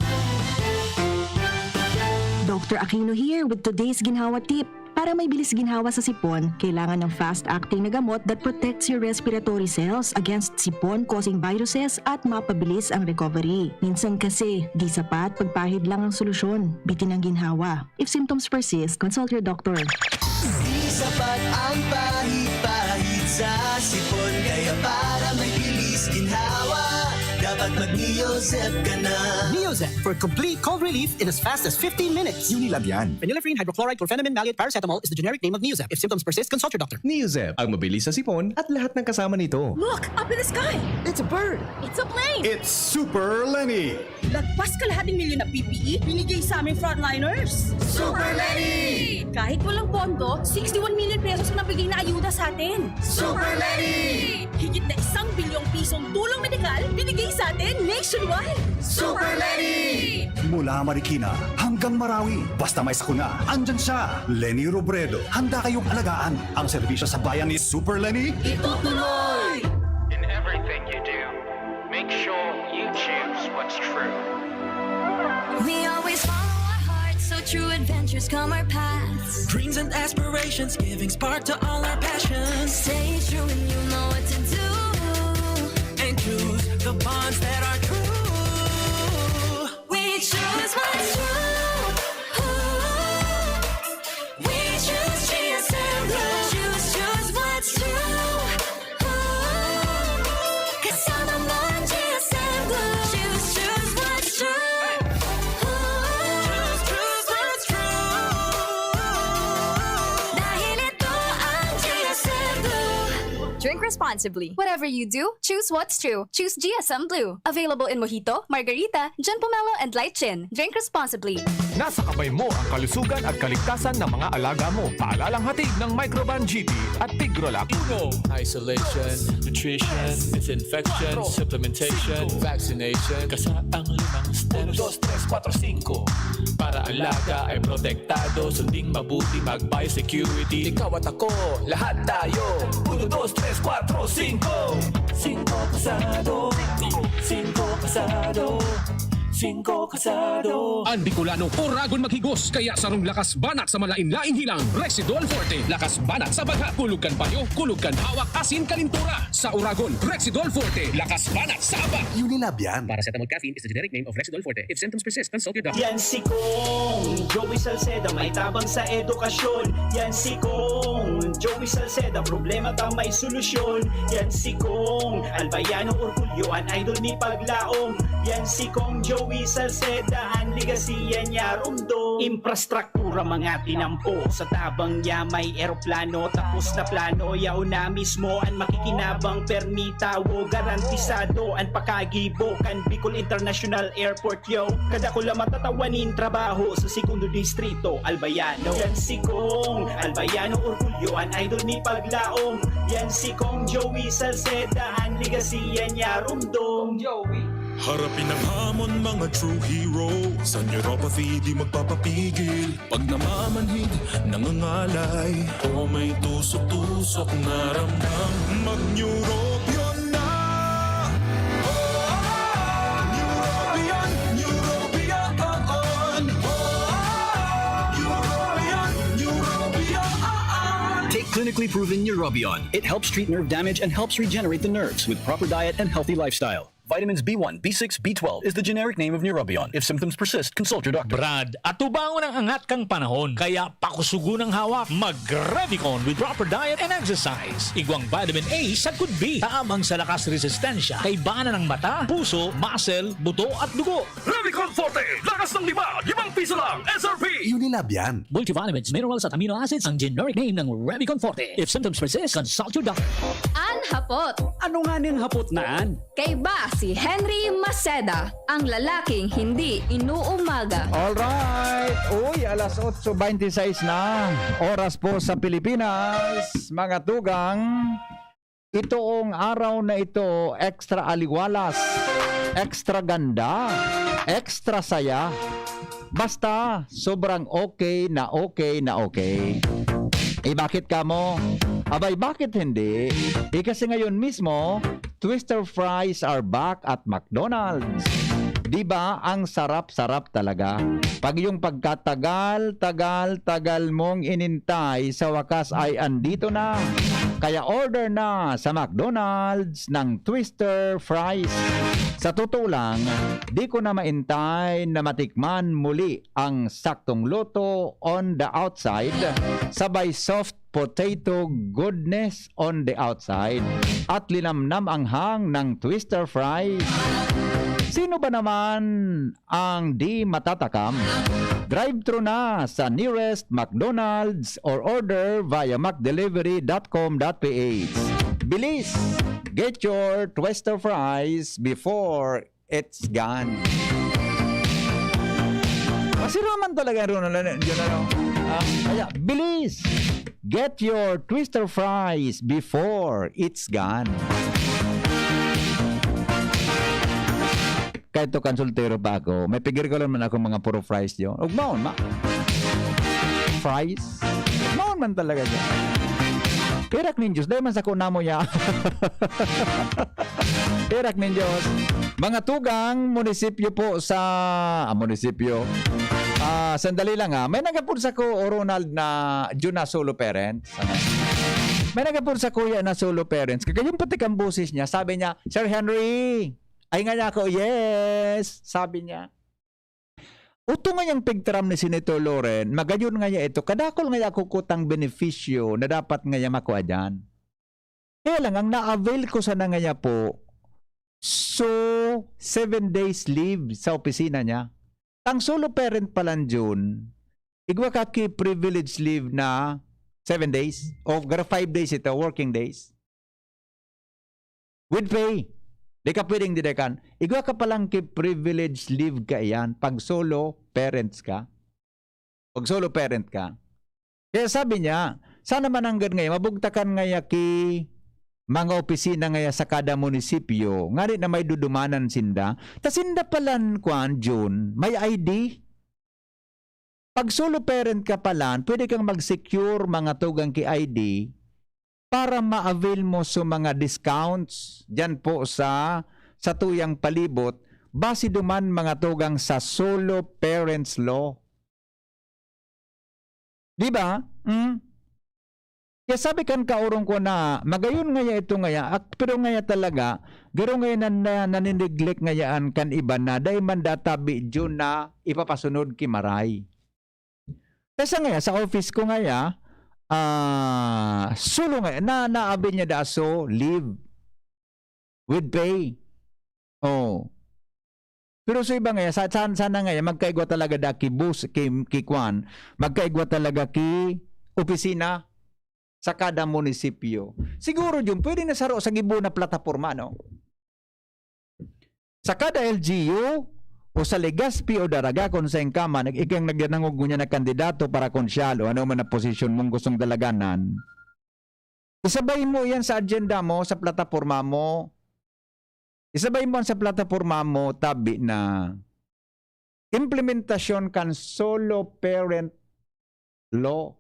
Dr. Aquino here with today's Ginhawa Tip. Para may bilis ginhawa sa sipon, kailangan ng fast-acting na gamot that protects your respiratory cells against sipon-causing viruses at mapabilis ang recovery. Minsan kasi, di sapat pagpahid lang ang solusyon. Bitin ang ginhawa. If symptoms persist, consult your doctor. Di sapat ang pahit-pahit sa sipon, kaya para may bilis ginhawa, dapat dapat mag-Neozep ka na. Neozep for complete cold relief in as fast as 15 minutes. Unilab yan. Phenylephrine, hydrochloride, chlorphenamine, maleate, paracetamol is the generic name of Neozep. If symptoms persist, consult your doctor. Neozep, ang mabilis sa sipon at lahat ng kasama nito. Look, up in the sky! It's a bird! It's a plane! It's Super Lenny. Lagpas kalahating milyon na PPE, binigay sa aming frontliners. Super Lenny! Kahit walang pondo, 61 million pesos ang nabigay na ayuda sa atin. Super Lenny! Higit na 1 bilyong pisong tulong medikal binigay sa atin nationwide. Super Lenny! Mula Marikina hanggang Marawi, basta may sakuna, andyan siya. Lenny Robredo. Handa kayong alagaan. Ang serbisyo sa bayan ni Super Lenny. Itutuloy! In everything you do, make sure you choose what's true. We always follow our hearts, so true adventures come our paths. Dreams and aspirations, giving spark to all our passions. Stay true and you know what to do. And choose the bonds that are true. We choose what's true. We choose GSM Blue. Choose what's true. Kasama mo ang GSM Blue. Choose what's true. Choose what's true. Dahil ito ang GSM Blue. Drink responsibly. Whatever you do, choose what's true. Choose GSM Blue. Available in Mojito, Margarita, John Pomelo, and Light Gin. Drink responsibly. Nasa kamay mo ang kalusugan at kaligtasan ng mga alaga mo. Paalalang hatid ng Microban GT at Tigrolac. Isolation, nutrition, disinfection, supplementation, vaccination. Kasaang 5 steps. 1, 2, 3, 4, 5. Para alaga ay protektado, sunding mabuti mag-biosecurity. Ikaw at ako, lahat tayo. 1, 2, 3, 4, 5. 5 kasado. 5 kasado. 5 kasado. Ang Bicolano Oragon maghigos kaya sarong lakas banat sa malain-laing hilang. Rexidol Forte, lakas banat sa baga. Kulugkan payo, kulugkan hawak, asin kalintura. Sa Oragon, Rexidol Forte, lakas banat sa aba. Unilab yan. Paracetamol caffeine is the generic name of Rexidol Forte. If symptoms persist, consult your doctor. Yan si Kong Joey Salceda, may tabang sa edukasyon. Yan si Kong Joey Salceda, problema ta may solusyon. Yan si Kong Albayano Orgulyo, an idol ni Paglaom. Yan si Kong Joey Salceda, ang ligasiya niya rumdo. Infrastruktura mga tinampo, sa tabang niya may eroplano. Tapos na plano, yaw na mismo ang makikinabang permita. Wo garantisado ang pakagibo kan Bicol International Airport yo. Kada ko lang matatawanin trabaho sa segundo distrito Albayano. Yan si Kong Albayano Orgulyo, an idol ni Paglaom. Yan si Kong Joey Salceda, ang ligasiya niya rumdo. Joey. Harapin ang hamon mga true hero. Sa neuropathy di magpapapigil. Pag namamanhid, nangangalay, o may tusok-tusok na ramdam, mag-Neurobion na. Neurobion, Neurobion on. Neurobion. Take clinically proven Neurobion. It helps treat nerve damage and helps regenerate the nerves with proper diet and healthy lifestyle. Vitamins B1, B6, B12 is the generic name of Neurobion. If symptoms persist, consult your doctor. Brad, atubangon ang angat kang panahon. Kaya pakusugo ng hawak, mag-Revicon with proper diet and exercise. Igwang vitamin A sa could be. Taamang sa lakas resistensya. Kay bana ng mata, puso, muscle, buto at dugo. Revicon Forte, lakas ng 5 piso lang, SRP. Unilab yan. Multivitamins, minerals at amino acids ang generic name ng Revicon Forte. If symptoms persist, consult your doctor. Anhapot. Ano nga niyang hapot naan? Kay ba si Henry Maceda, ang lalaking hindi inuumaga. Alright! Uy, alas 8:26 na. Oras po sa Pilipinas. Mga tugang, itoong araw na ito, extra aliwalas, extra ganda, extra saya. Basta, sobrang okay na okay na okay. Eh bakit ka mo? Abay bakit hindi? Eh kasi ngayon mismo, Twister fries are back at McDonald's. Diba ang sarap-sarap talaga? Pag yung pagkatagal mong inintay, sa wakas ay andito na. Kaya order na sa McDonald's ng Twister fries. Sa totoo lang, di ko na maintay na matikman muli ang saktong luto on the outside, sabay soft potato goodness on the outside, at linamnam ang hang ng Twister fries. Sino ba naman ang di matatakam? Drive-thru na sa nearest McDonald's or order via mcdelivery.com.ph. Bilis! Get your twister fries before it's gone. Masiraman talaga rin. Kaya, bilis! Get your twister fries before it's gone. Kahit to konsultero pa ako, may pigir ko lang man ako mga puro fries yun. Ugmaon, fries? Ugmaon man talaga dyan. Pirak ninjos, dahil man sa kuna mo ya. Pirak ninjos. Mga tugang munisipyo po sa... munisipyo. Sandali lang may nagapun sa ko Ronald na June na solo parents. May nagapun sa kuya na solo parents. Kaya yung pati kang boses niya, sabi niya, Sir Henry, ay nga niya ako, yes, sabi niya. Uto nga yung pigtram ni Senator Loren, magayon nga niya ito, kadakol nga niya kukutang benepisyo na dapat nga niya makuha dyan. Kaya lang, ang na-avail ko sana nga niya po, so, 7 days leave sa opisina niya. Ang solo parent pa lang June, igwa ka ki privilege leave na 7 days, o 5 days ito, working days. With pay. Di ka pwedeng didekan. Igwa ka palang ki-privilege leave ka iyan pag solo parents ka. Pag solo parent ka. Kaya sabi niya, sana man hanggang ngayon, mabugtakan ngaya ki mga opisina ngaya sa kada munisipyo, nga rin na may dudumanan sinda. Ta sinda palan kuan June, may ID. Pag solo parent ka palan, pwede kang mag-secure mga tugang ki ID para ma-avail mo sa mga discounts dyan po sa tuyang palibot base duman mga tugang sa solo parents law. Di ba? Kaya sabi kan kaurong ko na magayon ngaya ito ngaya pero ngaya talaga garo ngaya na naninneglect ngayaan kan iba na dahil man databi dyan na ipapasunod ki maray. Kasi ngaya sa office ko ngaya solo nga naabi niya daso leave with pay. Pero sa iba nga sana nga magkaigwa talaga da ki bus ki kwan, magkaigwa talaga ki opisina sa kada munisipyo. Siguro yun pwede na saro sa gibo na plataporma no. Sa kada LGU o sa Legazpi o Daraga kung sa engkama, ikang nagdanangog mo niya na kandidato para konsyal o ano man na posisyon mong gustong dalaganan, isabay mo yan sa agenda mo, sa plataforma mo. Isabay mo sa plataforma mo, tabi na implementasyon kan solo parent law.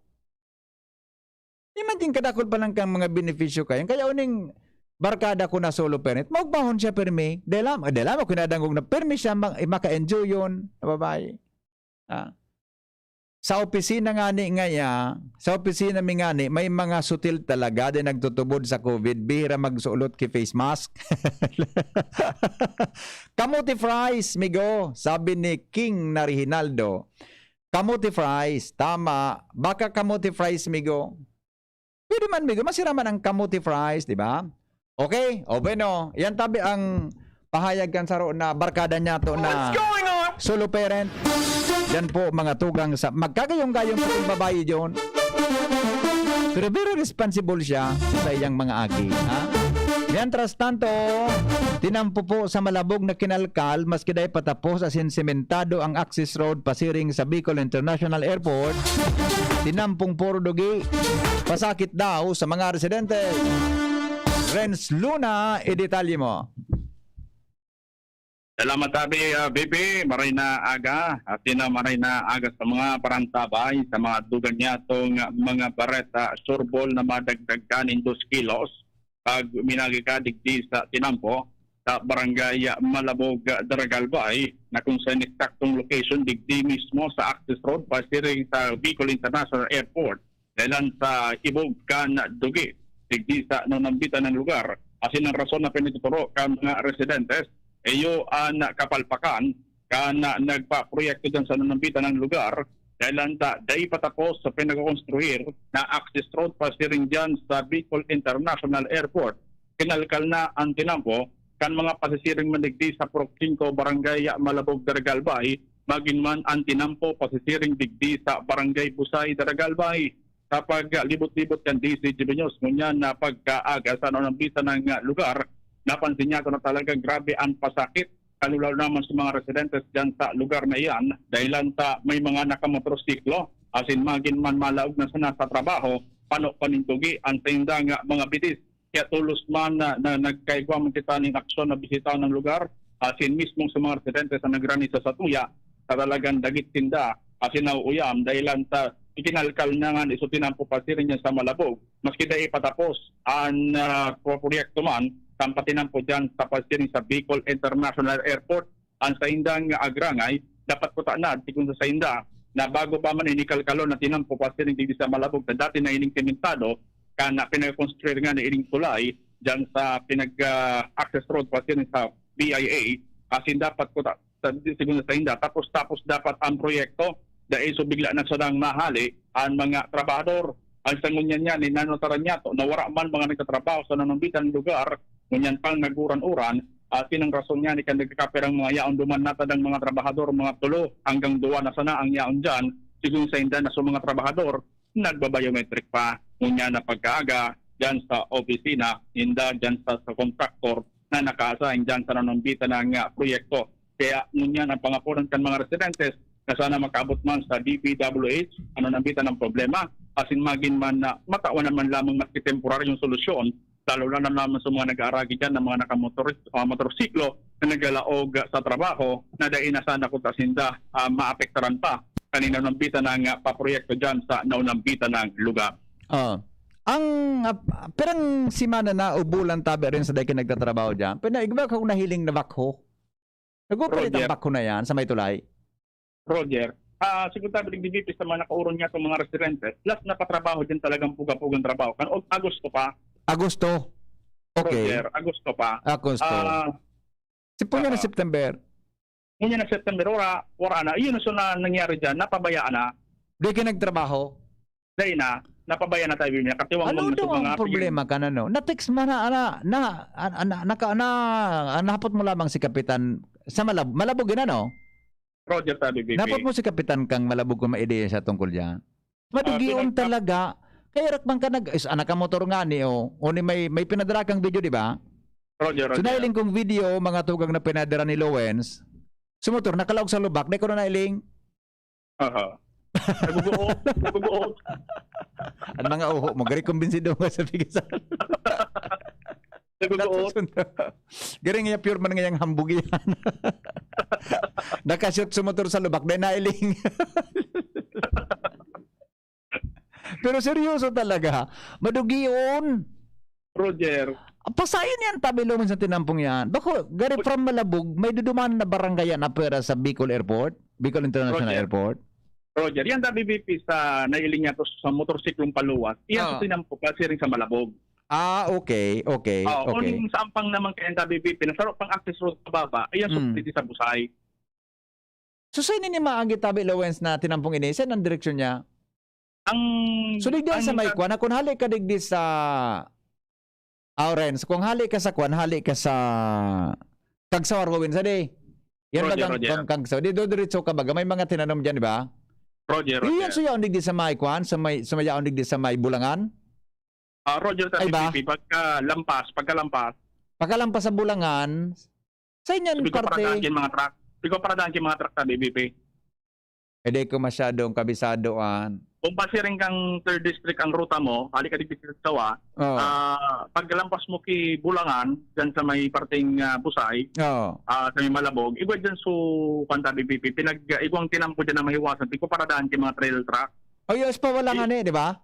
Imagine kadakol pa lang kang mga benepisyo kayo. Kaya uning barkada ko na solo parent, magbahon siya permi. Delam ako kinadangog na permi siya maka-enjoy yun na babae. Sa opisina sa opisina mi ngani, may mga sutil talaga din nagtutubod sa COVID. Bihira magsuulot ki face mask. Kamuti fries, migo, sabi ni King na Reginaldo. Kamuti fries, tama. Baka kamuti fries, migo. Pwede man, migo. Masiraman ang kamuti fries, di ba? Okay? O bueno, yan tabi ang pahayag kan saro na barkada niya to na solo parent. Yan po mga tugang sa magkagayong-gayong po yung babae yun. Pero very responsible siya sa iyang mga agi. Mientras tanto, tinampo po sa malabog na kinalkal maski dahil patapos asin sementado ang access road pasiring sa Bicol International Airport. Tinampong puro dugi. Pasakit daw sa mga residente. Renz Luna, idetalye mo. Salamat tabi, BP. Maray na aga. At maray na aga sa mga parantabay, sa mga dugan niya itong mga bareta surbol na madagdag kanin 2 kilos. Pag minagikadig di sa tinampo, sa barangay Malabog, Daragalbay, na kung sa eksaktong location, digdi mismo sa access road, pasiring sa Bicol International Airport, dahil sa Ibog kan Dugi. Digdi sa nanambitan ng lugar. Asin ang rason na pinituturo ka mga residentes, iyo na kapalpakan ka na nagpa-proyekto dyan sa nanambitan ng lugar dahil dahil patapos sa pinag-construir na access road pasiring dyan sa Bicol International Airport. Kinalkal na ang tinampo kan mga pasisiring manigdi sa Purok 5 Barangay Malabog, Daragalbay, maging man ang tinampo pasisiring digdi sa Barangay Busay, Daragalbay. Kapag libot-libot kan DCGB News, ngunyan na pagkaaga sa nanambita ng lugar, napansin niya ko na talagang grabe ang pasakit, kalulaw naman sa mga residentes dyan sa lugar na iyan, dahilan sa may mga nakamotorsiklo, asin magin man malaog na sana sa trabaho, panintugi ang tinda nga mga bitis. Kaya tulos man na nagkaigwa man kita ng aksyon na bisita ng lugar, asin mismong sa mga residentes na nagranisa sa tuya, sa talagang dagit tinda, asin nauuyam, dahilan sa ikinalkal na nga isutin ang pupasirin niya sa Malabog. Maski dahil patapos ang proyekto man, tampatin po dyan sa pasirin sa Bicol International Airport, ang saindang agrangay, dapat po taanad, tikong sa sainda, na bago pa man inikalkalo na tinampo pasirin dito sa Malabog na dati na ining simentado, kana pinag-construir nga na ining tulay, dyan sa pinag-access road pasirin sa BIA, asin dapat po tikong sa sainda, tapos dapat ang proyekto, dahil so bigla na sadang mahali ang mga trabahador. Ang sangunyan niya, ninanotaran niya to, nawara man mga nagtatrabaho sa nanambitan ng lugar, ngunyan pang naguran-uran, at pinang rason niya ni kan nagkakaperang mga yaon duman natadang mga trabahador, mga tulo, hanggang duwa na sana ang yaon dyan, siguro sa inda na sa mga trabahador, nagbabiometric pa, ngunyan na pagkaaga, dyan sa opisina, inda dyan sa kontraktor, na naka-assign dyan sa nanambitan ng proyekto. Kaya ngunyan ang pangapunan kan mga residentes, na sana makaabot man sa DPWH, nambitan ng problema, asin magin man na matawan naman lamang maski temporaryong solusyon, lalo na naman sa mga nag-aaragi dyan ng mga nakamotorsiklo na naglalaog sa trabaho, na dahil na sana kung tasinda maapektaran pa kanina nambitan ng paproyekto dyan sa naunambitan ng lugar. Ang perang simana na ubulan tabi rin sa dahil nagtatrabaho dyan, pero igba ka nahiling na bakho? Nagupalit ang bakho na yan sa may tulay? Roger, siguro tabi ng DVP sa mga nakauron niya itong mga residentes, last na patrabaho din talagang puga-pugang trabaho. Kan Agosto pa. Agosto? Okay. Roger, Agosto pa. Agosto. Sipunya na September? Punya na September, wala na. Iyon na nangyari dyan, napabayaan na. Di ka nagtrabaho? Dahil na, napabayaan na tayo niya. Ano daw ang problema ka na no? Na-text mo nahapot mo lamang si Kapitan sa Malabog yun ano? Roger, sabi BB. Napot mo si Kapitan kang Malabog kung maideya siya tungkol dyan. Madugion talaga. Kaya rakman ka anak ka motor nga ni o ni may pinadala kang video, di ba? Roger. So nailing kong video, mga tugang na pinadala ni Lowens, sumotor, nakalaog sa lubak, na ko na nailing. Naguguot. Ang mga uho mo, gari kumbinsido mo sa bigisan. Garing nga pure man ngayang hambog yan. Nakashoot sumotor sa lubak, dahil nailing. Pero seryoso talaga, madugion. Roger. Pasayin yan tabi lumin sa tinampong yan. Bako, gari from Malabog, may duduman na barangay na pera sa Bicol Airport, Bicol International Airport. Roger, yan tabi BP sa nailing niya to sa motorsiklong paluwas. Iyan sa tinampo kasi rin sa Malabog. Okay. Uling sa ampang naman kaya tabi BP, nasarap pang access road sa baba, ayan supliti sa Busay. So sa'yo ni maagi tabi Lowens na tinampong ini, saan ang direksyon niya? So digdi sa may kwan, kung hali ka digdi sa Aurens, kung hali ka sa kwan, hali ka sa Kagsawar Wawin sa di. Yan bagang Kagsaw. Di do diretso ka baga, may mga tinanom dyan, di ba? Roger. Iyan so yaon digdi sa may kwan, sa may yaon digdi sa may Bulangan? Roger, tabi pagkalampas sa Bulangan, sa inyan parte. Pigo paradaan yung mga truck tabi BP. Hindi ko masyadong kabisadoan. Kung pasiring kang 3rd district ang ruta mo, hali ka di Sawa, paglampas mo ki Bulangan, dyan sa may parting Busay, sa may Malabog, igwa dyan su Panta BPP, igwang tinampo dyan na mahiwasan, di ko paradaan ki mga trail truck. Yes pa wala nga di ba?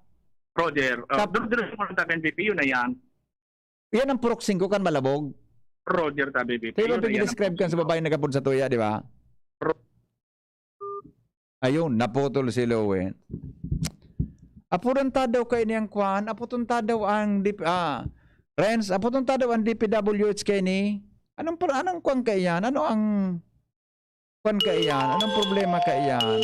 Roger, doon sa Panta BPP, yun na yan. Yan ang Purok 5 kan Malabog? Roger, ta BPP. Kaya ba i-describe kan sa babae nagapod sa tuya, di ba? Ayun, naputol si Lowen. Aputunta daw kayo niyang kwan, aputunta daw ang Renz, aputunta daw ang DPWH kayo ni. Anong kwan kayo yan? Ano ang kwan kayo yan? Anong problema kayo yan?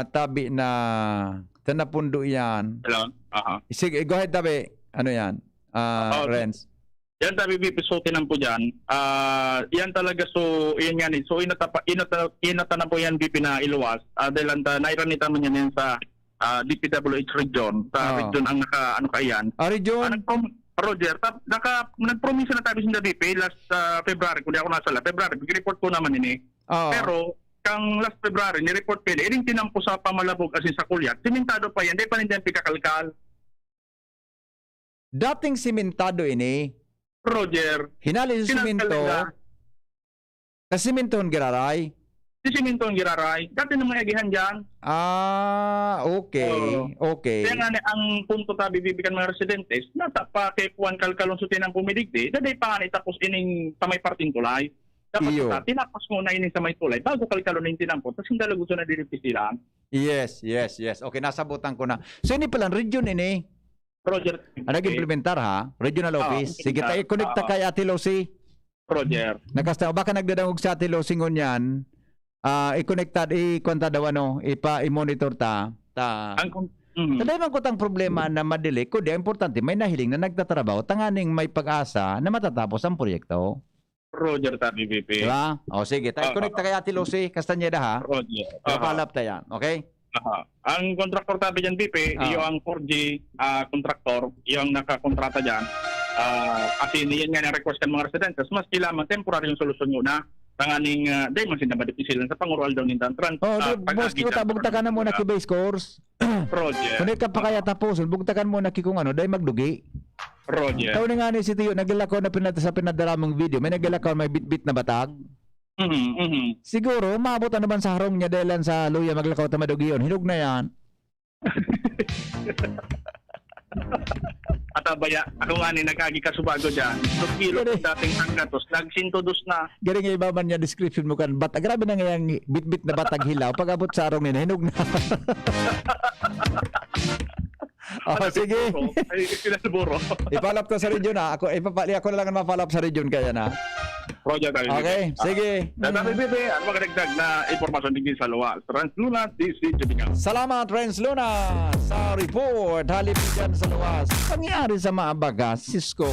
Tabi na tanapundo yan. Hello? Sige, go ahead tabi. Ano yan? Renz? Yan tabi pisutin po dyan. Yan talaga so yan yan. So inata na po yan BP na iluwas. Dahil nairanita man yan sa DPWH region. Sa region ang kayan. Region? Roger, nag-promise na tayo sa DP last February, kung di ako nasala, February, report ko naman ini. Pero, kang last February, ni-report pili, ining tinampo sa Pamalabog asin sa Kulyat, simentado pa yan, di pa nindiyan pikakalkal. Dating simentado ini, Roger, hinali sa simento, kasimentohon giraray? Si simentohon giraray, dati nang mayagihan dyan. Okay. Kaya nga ang punto tabi bibigan mga residentes, nata pa kay Juan Calcalon sutin ang pumidigdi, daday pa nga tapos ining sa may parting tulay. Dapat tinapos muna ining sa may tulay, bago Calcalon na yung tinampon, tapos hindi lagusto na diripis sila. Yes. Okay, nasabutan ko na. So, ini palang region ini? Roger. Nag-implementar ha? Regional office. Sige, tayo connecta kay Ate Lucy. Roger. Nakasta, baka nagdadangog sa Ate Lucy ngunyan. I-connectad, i-konta daw i-monitor ta. Taday man ko tang problema na madili, kundi importante may nahiling na nagtatrabaho, tanganing may pag-asa na matatapos ang proyekto. Roger tabi BP. Diba? O sige, tayo connecta kay Ate Lucy, Castañeda ha? Roger. Kapalap tayo, okay? Ang kontraktor tabi dyan BP, yung ang 4G kontraktor, yung nakakontrata dyan, kasi niyan nga na-request ng mga residentes, mas kailangan temporary yung solusyon nyo na tanganing dahil man sinabadi pisilan sa pangurual daw nintan trans. Boss, kita bugtakan na muna ki base course. Roger. Kung ka pa kaya tapusin, bugtakan muna ki kung ano, dahil magdugi. Roger. Tao nga ni si Tiyo, naglalakaw na sa pinadaramang video, may naglalakaw may bit-bit na batag. Siguro, maabot na naman sa harong niya dahil sa luya maglakaw ta madugiyon. Hinog na yan. At abaya, ako nga ni nagkagi kasubago dyan. 2 kilo dating hanggatos, nagsintodos na. Galing nga ibaban niya description mo kan batag. Grabe na nga yung bit-bit na batag hilaw. Pag abot sa arong nila, hinog na. Sige. Ipalap to sa region ha. Ako na lang mapalap sa region kaya na. Roger tayo. Okay, sige. Dami bibi, ang magdagdag na impormasyon din sa Luwa. Transluna, DC Judica. Salamat, Transluna, sa report. Halip dyan sa Luwas. Pangyari sa maabaga, Cisco.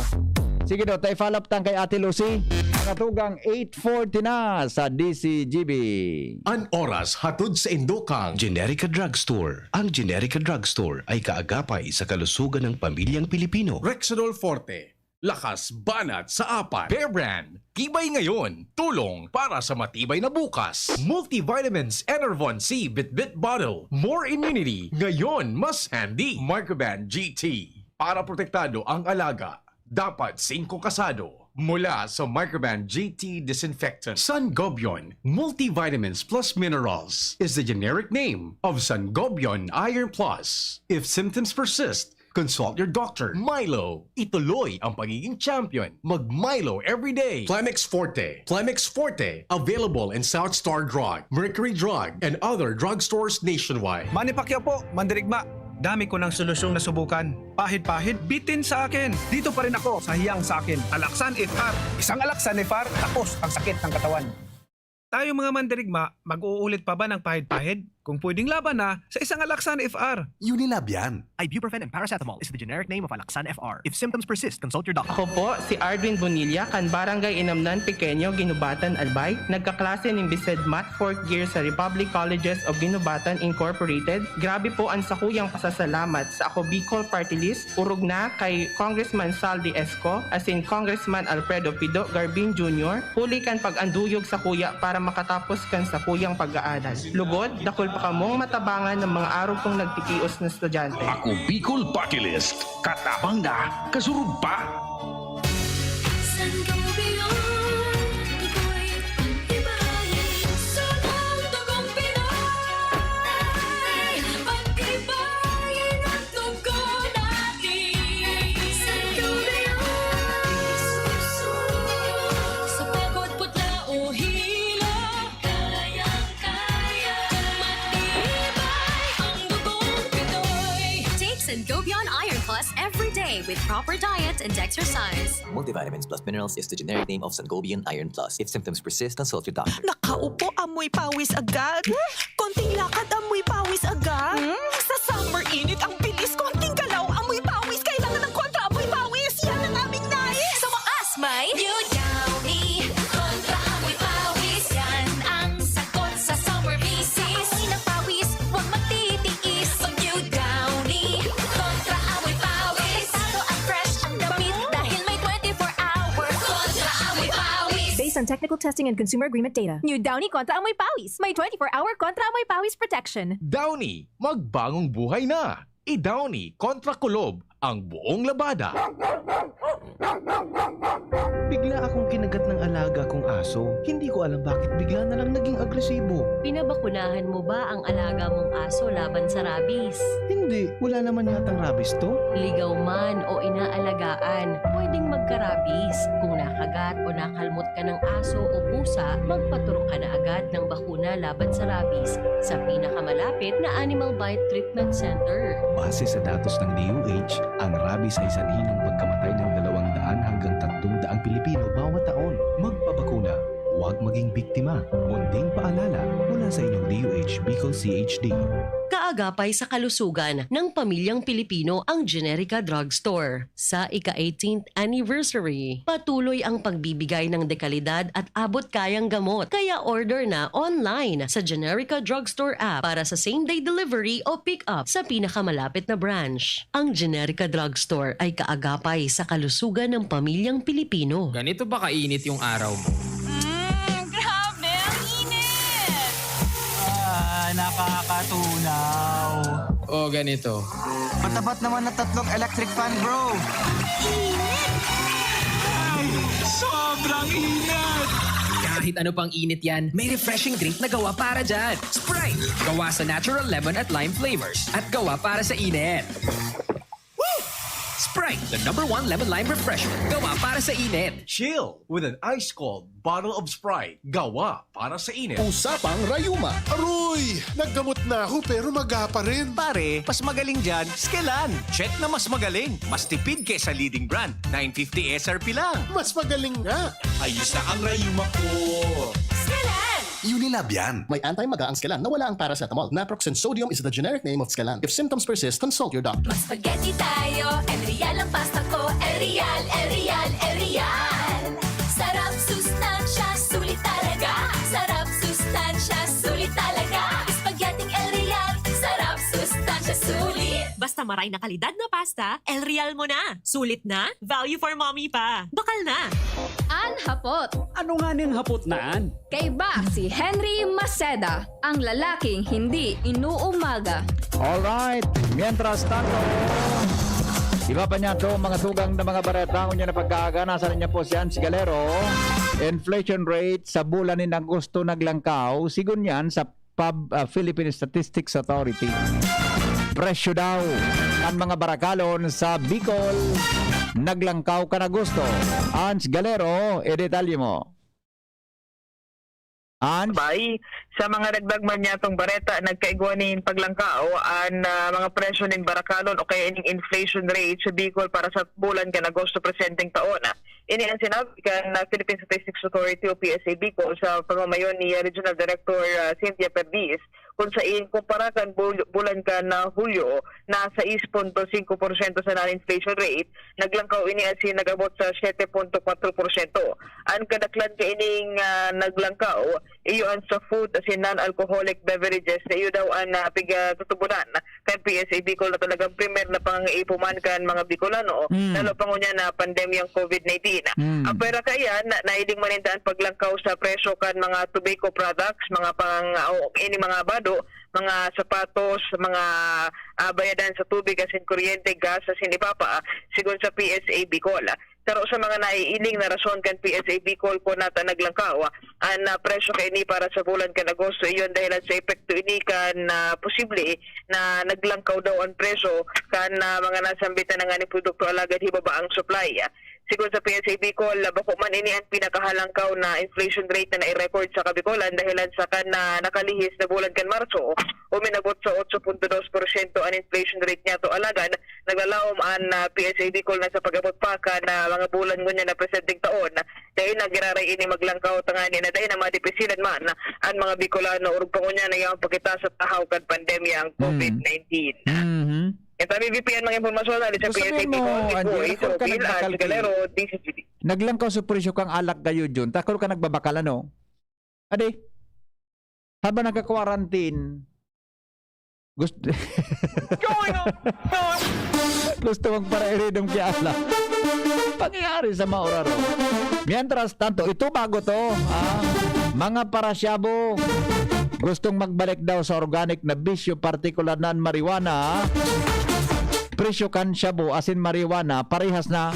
Sige daw, tayo follow up tang kay Ate Lucy. Nakatugang 8:40 na sa DCGB. An oras hatod sa Indokang Generica Drugstore. Ang Generica Drugstore ay kaagapay sa kalusugan ng pamilyang Pilipino. Rexidol Forte. Lakas banat sa apat. Bear Brand. Tibay ngayon. Tulong para sa matibay na bukas. Multivitamins Enervon C Bit-Bit Bottle. More immunity. Ngayon mas handy. Microban GT. Para protektado ang alaga, dapat 5 kasado. Mula sa Microban GT Disinfectant. Sangobion Multivitamins Plus Minerals is the generic name of Sangobion Iron Plus. If symptoms persist, consult your doctor. Milo, ituloy ang pagiging champion. Mag-Milo every day. Plemex Forte. Plemex Forte, available in South Star Drug, Mercury Drug, and other drugstores nationwide. Manny Pacquiao po, Mandirigma. Dami ko ng solusyong nasubukan. Pahid-pahid, bitin sa akin. Dito pa rin ako sa hiyang sa akin. Alaksan FR. Isang Alaksan FR, tapos ang sakit ng katawan. Tayo mga Mandirigma, mag-uulit pa ba ng pahid-pahid? Kung pwedeng laban na sa isang Alaksan FR. Unilab yan. Ibuprofen and paracetamol is the generic name of Alaksan FR. If symptoms persist, consult your doctor. Ako po, si Ardwin Bonilla, kan Barangay Inamnan, Pequeño, Ginubatan, Albay. Nagkaklase ng Bised Math 4th year sa Republic Colleges of Ginubatan Incorporated. Grabe po ang sakuyang pasasalamat sa ako Bicol Party List. Urog na kay Congressman Saldi Esco, as in Congressman Alfredo Pido Garbin Jr. Huli kan pag-anduyog sa kuya para makatapos kan sa kuyang pag-aaral. Lugod, dakol pa kamong matabangan ng mga araw kong nagtikios na estudyante. Ako Bicol Party List. Katabang na, kasurug pa. Sangobion Iron Plus every day with proper diet and exercise. Multivitamins Plus Minerals is the generic name of Sangobion Iron Plus. If symptoms persist, consult your doctor. Nakaupo, amoy pawis agad. Konting lakad, amoy pawis agad. Sa summer init, ang bilis. Konting galaw, amoy pawis. Kailangan ng kontra, amoy pawis. Yan! on technical testing and consumer agreement data. New Downy Kontra Amoy Pawis. May 24-hour Kontra Amoy Pawis protection. Downy, magbagong buhay na. I-Downy kontra kulob ang buong labada. Bigla akong kinagat ng alaga kong aso. Hindi ko alam bakit bigla na lang naging agresibo. Pinabakunahan mo ba ang alaga mong aso laban sa rabies? Hindi, wala naman yatang rabies to. Ligaw man o inaalagaan, pwedeng magka-rabies. Kung nakagat o nakalmot ka ng aso o pusa, magpaturok ka na agad ng bakuna laban sa rabies sa pinakamalapit na Animal Bite Treatment Center. Base sa datos ng DOH, ang rabies ay sanhi ng pagkamatay ng 200 hanggang 300 Pilipino bawat taon. Magpabakuna, huwag maging biktima. Munding paalala mula sa inyong DOH Bicol CHD. Kaagapay sa kalusugan ng pamilyang Pilipino ang Generica Drugstore. Sa ika-18th anniversary, patuloy ang pagbibigay ng dekalidad at abot-kayang gamot. Kaya order na online sa Generica Drugstore app para sa same-day delivery o pick-up sa pinakamalapit na branch. Ang Generica Drugstore ay kaagapay sa kalusugan ng pamilyang Pilipino. Ganito ba kainit yung araw mo? Grabe, ang init! Nakakatunaw. O ganito. Matapat naman na 3 electric fan, bro. Init! Ay, sobrang init! Kahit ano pang init yan, may refreshing drink na gawa para dyan. Sprite! Gawa sa natural lemon at lime flavors at gawa para sa init. Sprite, the #1 lemon-lime refresher. Gawa para sa init. Chill with an ice-cold bottle of Sprite. Gawa para sa init. Usapang Rayuma. Aroy! Naggamot na ako pero maga pa rin. Pare, mas magaling dyan, Skelan. Check na mas magaling. Mas tipid kesa leading brand. 950 SRP lang. Mas magaling nga. Ayos na ang Rayuma ko. Skelan! Unilab yan. May anti-maga ang Skelan na wala ang paracetamol. Naproxen sodium is the generic name of Skelan. If symptoms persist, consult your doctor. Mas spaghetti tayo. El Real ang pasta ko. El Real, El Real, El Real. Sarap, sustansya, sulit talaga. Sarap, sustansya, sulit talaga. Spaghetti El Real. Sarap, sustansya, sulit. Basta maray na kalidad na pasta, El Real mo na. Sulit na, value for mommy pa. Bakal na. An hapot. Ano nga ning hapot naan? Kay ba si Henry Maceda, ang lalaking hindi inuumaga. Alright, mientras tanto, iba pa niya to mga tugang na mga bareta kung niya na pagkaaga. Nasa niya po si Ans Galero. Inflation rate sa bulan ni Agosto naglangkaw. Sigun yan sa Philippine Statistics Authority. Presyo daw ang mga barakalon sa Bicol naglangkaw ka na gusto. Ans Galero, detalye mo. Bay, sa mga dagdag man niyatong bareta, nagkaigwanin paglangkao ang mga presyo ng barakalon o kaya ining inflation rate sa Bicol para sa bulan kan Agosto presenteng taon. Ini ang sinabi kan Philippine Statistics Authority o PSA Bicol sa pamamayon ni Regional Director Cynthia Perdiz, kung sa kumpara kan bulan kan Hulyo na 6.5% sa non-inflation rate, naglangkaw ini asi nagabot sa 7.4%. Ang kadaklan ka ining naglangkaw, iyo ang sa food as in non-alcoholic beverages, iyo daw ang tutubunan kan PSA Bicol na talagang primer na pangaipuman kan mga Bicolano, lalo pa ngunya na pandemyang COVID-19. Pero kaya, nailing manindaan paglangkaw sa presyo kan mga tobacco products, mga ini mga bado, mga sapatos, mga bayadan sa tubig, asin kuryente, gas, asin ipapa, sigon sa PSA Bicol. Pero sa mga naiiling na rason kan PSA Bicol po nata naglangkaw, ang presyo kay ini para sa bulan kan Agosto, iyon dahil sa epekto ini kan posible na naglangkaw daw ang presyo kan mga nasambitan ng ani produkto alagad hibaba ang supply. Sigon sa PSA Bicol, bako man ini ang pinakahalangkaw na inflation rate na nai-record sa Kabicolan dahilan sa kan nakalihis na bulan kan Marso, uminabot sa 8.2% ang inflation rate niya to alagan. Naglalaom ang PSA Bicol na sa pag-abot pa kan mga bulan ngunya na presenteng taon. Dahil nagiraray ini maglangkaw tangani na dahil na madipisilan man ang mga Bicolano urug pa ngunya na yung pagkita sa tahaw kan pandemya ang COVID-19. Ito BBPN mga impormasyon na sa PSA Bicol, Galero, DCGD. Naglangkaw sa presyo kang alak kayo dyan. Takol ka nagbabakal ano? Ade, habang nagka-quarantine, Gusto Gusto magpara-iridom kaya ala. Pangyayari sa maoraro. Mientras tanto, ito bago to. Mga parasyabo gustong magbalik daw sa organic na bisyo, partikular na marijuana. Presyo kan shabu asin marijuana parehas na.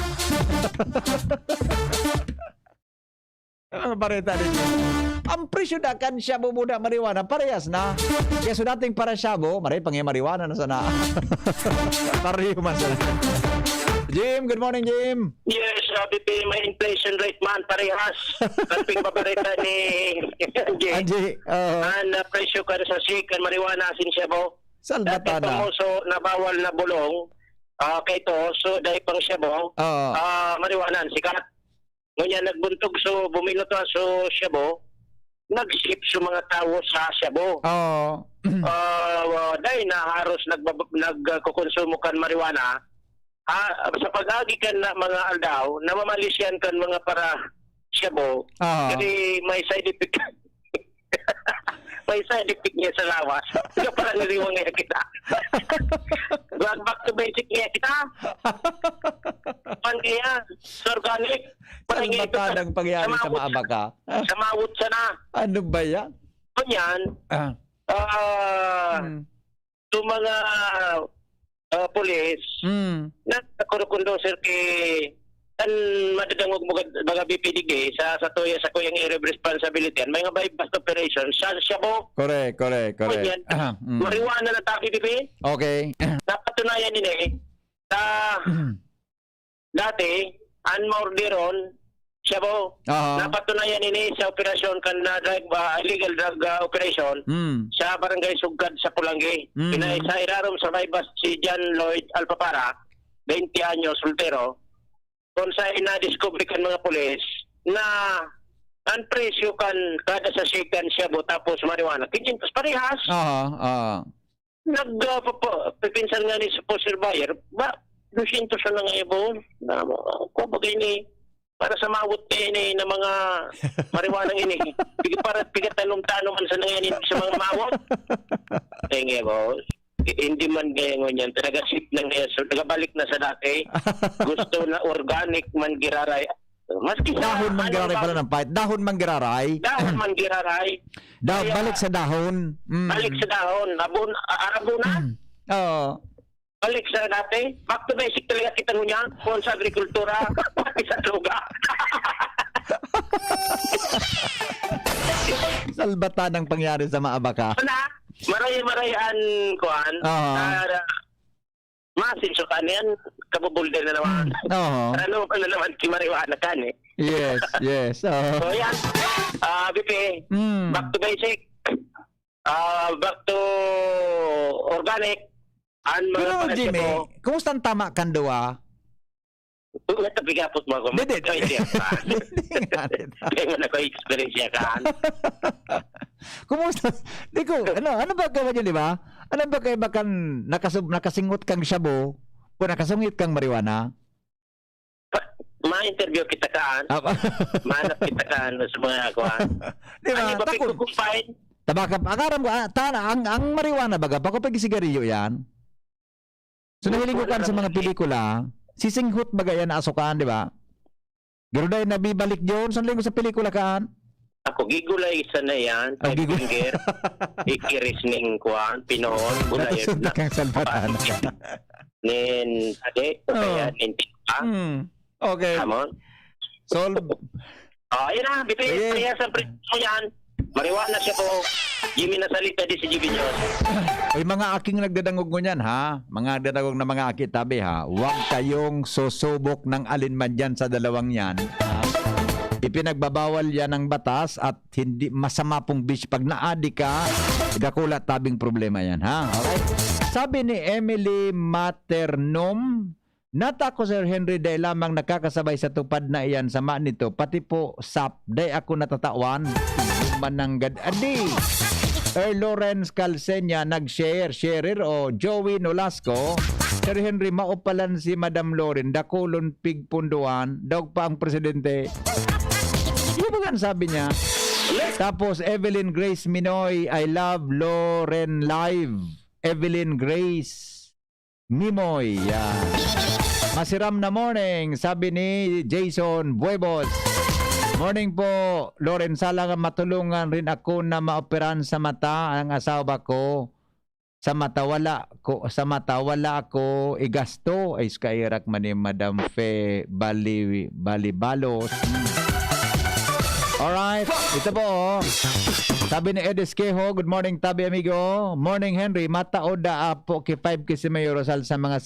Ang bareta din. Ang presyo na kan shabu muda marijuana parehas na. Kaya so dating para shabu, maray pang marijuana na sana. Pareho man sana. Jim, good morning, Jim. Yes, sabi pa may inflation rate man parehas. Kalping paparita ni Angie. Na presyo ka sa sik kan marijuana asin shabu. Salbata na. So nabawal na bulong kay to so dahil pang Shabu mariwanan sikat. Ngunya nagbuntog so bumilo to so Shabu nag-ship so mga tao sa Shabu. Dahil na haros nagkukonsumo kan marijuana sa pag-agi kan na mga aldaw namamalisyan kan mga para Shabu kasi may side effect. May side effect niya sa lawas. Kaya parang nariwang niya kita. Back to basic niya kita. Pan kaya, sa organic. Saan matadang pangyari sa maabaka? Sa mawut sana. Ano ba yan? Kunyan, sa mga polis, nagkakurukundo sir kay kan madadangog mga BPDG sa kuyang area of responsibility may nga bypass operation sa Shabu. Correct. Marijuana na taki pipi. Okay. Napatunayan nini sa dati unmorderon Shabu. Napatunayan nini sa operasyon kan na illegal drug operation sa barangay Sugad sa Pulangi. Sa irarom sa bypass si John Lloyd Alpapara, 20 anyos, soltero. Kung sa ina-discovery kan mga pulis na ang presyo kan kada sa shaken Shabu tapos marijuana. Kinjintos parehas. Nagpipinsan nga ni supposed buyer, ba, 200 na nga ibo. Kung bagay ni, para sa mawut ni na mga marijuana ini. Para pigatanong-tanong sa nangyayari sa mga mawut. Tingin boss. Hindi man gaya ngunyan, taga-sip lang gaya, so taga-balik na sa dati, gusto na organic man giraray. Maski dahon man giraray pala ng pahit. Dahon man giraray. Balik sa dahon. Balik sa dahon. Arabunan. Balik sa dati. Back to basic talaga kita ngunyan, kung sa agrikultura, pati sa druga. Salbata ng pangyari sa maabaka. Maray-marayan kuan. Masin so kanian kabubulder na naman. Ano pa na naman kimariwana kan eh. Yes. So yan. BP. Back to basic. Back to organic. Pero Jimmy, kumusta ang tama kan doa? Natapigapot mo ako. Hindi. Kaya mo na ko experience kan. Kumusta? Ano ba gawa niyo, di ba? Ano ba kayo bakan nakasingot kang Shabu o nakasungit kang marijuana? Ma-interview kita kaan. Manap kita kaan sa mga kuhan. Di ba? Ano ba pikukumpain? Tabaka, akaram ko, ang marijuana baga, bako pag sigarilyo yan. So nahiling ko kan sa mga pelikula, sisinghot baga yan na asukan, di ba? Pero dahil nabibalik yun, saan lang ko sa pelikula kaan? Ako gigulay isa na yan, finger, ikiris ning kuhan, pinoon, gulay na. Kang salbatan. Nin, kaya nintika. Okay. Amon. Solve. Ayun na, bipin, kaya sa presyo mo yan. Mariwana siya po. Jimmy na salita di si Jimmy Diyos. Ay mga aking nagdadangog mo niyan ha. Mga dadangog na mga aki tabi ha. Huwag kayong susubok ng alinman dyan sa dalawang yan. Ha? Ipinagbabawal yan ng batas at hindi masama pong bis. Pag naadi ka, dakulat tabing problema yan ha. Okay? Sabi ni Emily Maternom, nata ko Sir Henry dahil lamang nakakasabay sa tupad na iyan sama nito. Pati po sap, dahil ako natatawan. Mananggad adi. Lawrence Calcenia nag-sharer o Joey Nolasco. Sir Henry, maupalan si Madam Lauren, dakulon pigpunduan, dog pa ang presidente. Yung bagan sabi niya. Tapos Evelyn Grace Minoy, I love Lauren live. Evelyn Grace Mimoy. Yan. Masiram na morning, sabi ni Jason Buebos. Morning po, Loren. Sala nga matulungan rin ako na maoperan sa mata ang asawa ko. Sa mata wala ako igasto ay skairak man ni Madam Fe Balibalos. Alright, ito po. Sabi ni Edis Keho, good morning tabi amigo. Morning Henry, mataoda po kay 5K si Mayor Rosal sa mga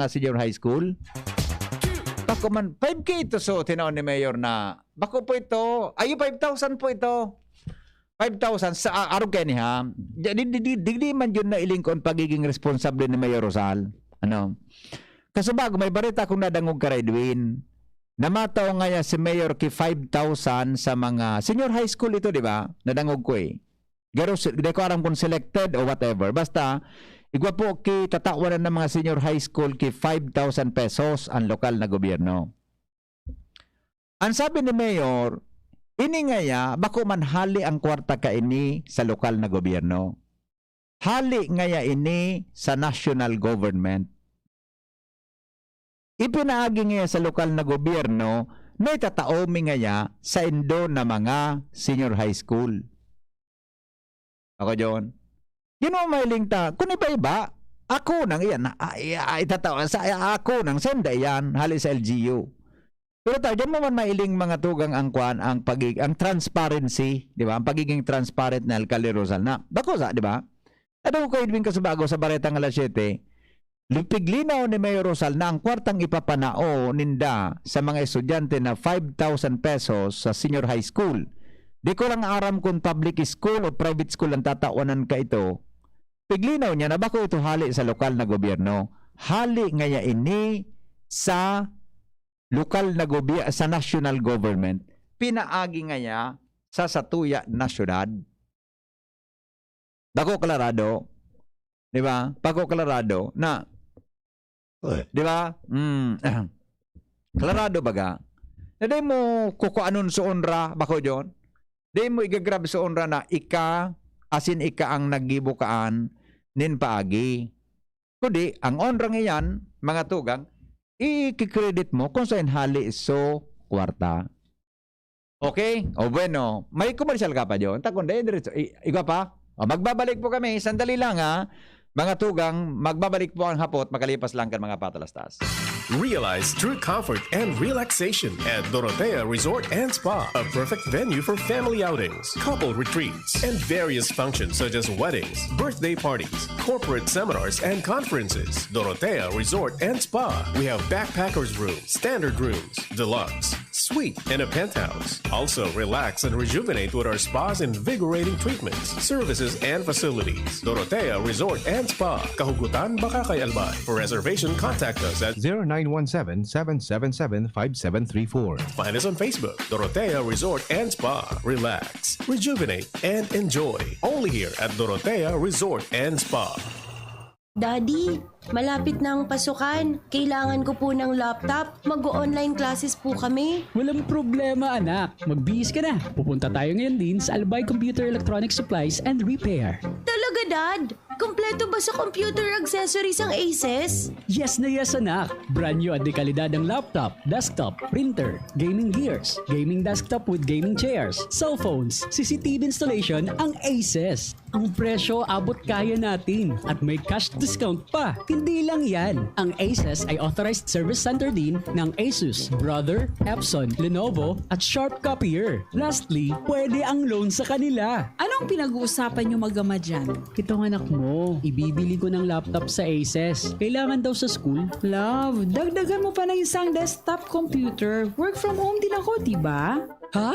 senior high school. Bako man 5K ito so tinaon ni Mayor na. Bako po ito, ayo 5,000 po ito. 5,000 sa araw kaya niya. Di man yun na ilingkon pagiging responsable ni Mayor Rosal. Ano? Kaso bago may barita akong nadangog ka Edwin. Namataw nga si Mayor ki 5,000 sa mga senior high school ito, di ba? Nadangog ko eh. Garo, di ko aram kung selected o whatever. Basta, igwa po ki tatawanan ng mga senior high school ki 5,000 pesos ang lokal na gobyerno. Ang sabi ni Mayor, ini nga ya, bako man hali ang kwarta ka ini sa lokal na gobyerno. Hali nga ya ini sa national government. Ipinaagi nga sa lokal na gobyerno na itataomi nga ya sa indo na mga senior high school. Ako John. Gino mailing ta, kung iba-iba, ako nang iyan, itatawa sa ako nang senda yan, hali sa LGU. Pero tayo, diyan mo man mailing mga tugang ang kwan, ang transparency, di ba? Ang pagiging transparent na Alcalde Rosal na. Bako sa, di ba? Ano ko kayo ka sa bago sa Baretang alas 7, lipiglinaw ni Mayor Rosal na ang kwartang ipapanao ninda sa mga estudyante na 5,000 pesos sa senior high school. Di ko lang aram kung public school o private school ang tatawanan ka ito. Piglinaw niya na bako ito hali sa lokal na gobyerno. Hali ngaya ini sa lokal na gobyerno, sa national government. Pinaagi ngaya sa satuya na syudad. Bako klarado. Di ba? Bako klarado na di ba? Klarado baga. Na di mo kukuanon sa onra bako John. Di mo igagrab sa onra na ika ang nagibukaan nin paagi. Kundi ang onra ngayon mga tugang i-credit mo kung saan hali so kwarta. Okay? O bueno, may commercial ka pa John. Takon dahil diretso. Ikaw pa? O, magbabalik po kami. Sandali lang ha. Mga tugang, magbabalik po ang hapot, makalipas lang kan mga patalastas. Realize true comfort and relaxation at Dorotea Resort and Spa, a perfect venue for family outings, couple retreats, and various functions such as weddings, birthday parties, corporate seminars, and conferences. Dorotea Resort and Spa. We have backpackers room, standard rooms, deluxe, suite, and a penthouse. Also, relax and rejuvenate with our spa's invigorating treatments, services, and facilities. Dorotea Resort and Spa. Kahugutan baka kay Albay. For reservation, contact us at 0917-777-5734. Find us on Facebook, Dorotea Resort and Spa. Relax, rejuvenate, and enjoy. Only here at Dorotea Resort and Spa. Daddy, malapit na ang pasukan. Kailangan ko po ng laptop. Mag-online classes po kami. Walang problema anak. Magbihis ka na. Pupunta tayo ngayon din sa Albay Computer Electronic Supplies and Repair. Talaga, Dad? Kompleto ba sa computer accessories ang Aces? Yes na yes anak. Brand new at dekalidad ang laptop, desktop, printer, gaming gears, gaming desktop with gaming chairs, cellphones, CCTV installation ang Aces. Ang presyo abot kaya natin at may cash discount pa. Hindi lang yan. Ang Aces ay authorized service center din ng Asus, Brother, Epson, Lenovo at Sharp Copier. Lastly, pwede ang loan sa kanila. Anong pinag-uusapan nyo mag-ama dyan? Itong anak mo, ibibili ko ng laptop sa Aces. Kailangan daw sa school. Love, dagdagan mo pa ng isang desktop computer. Work from home din ako, diba? Ha?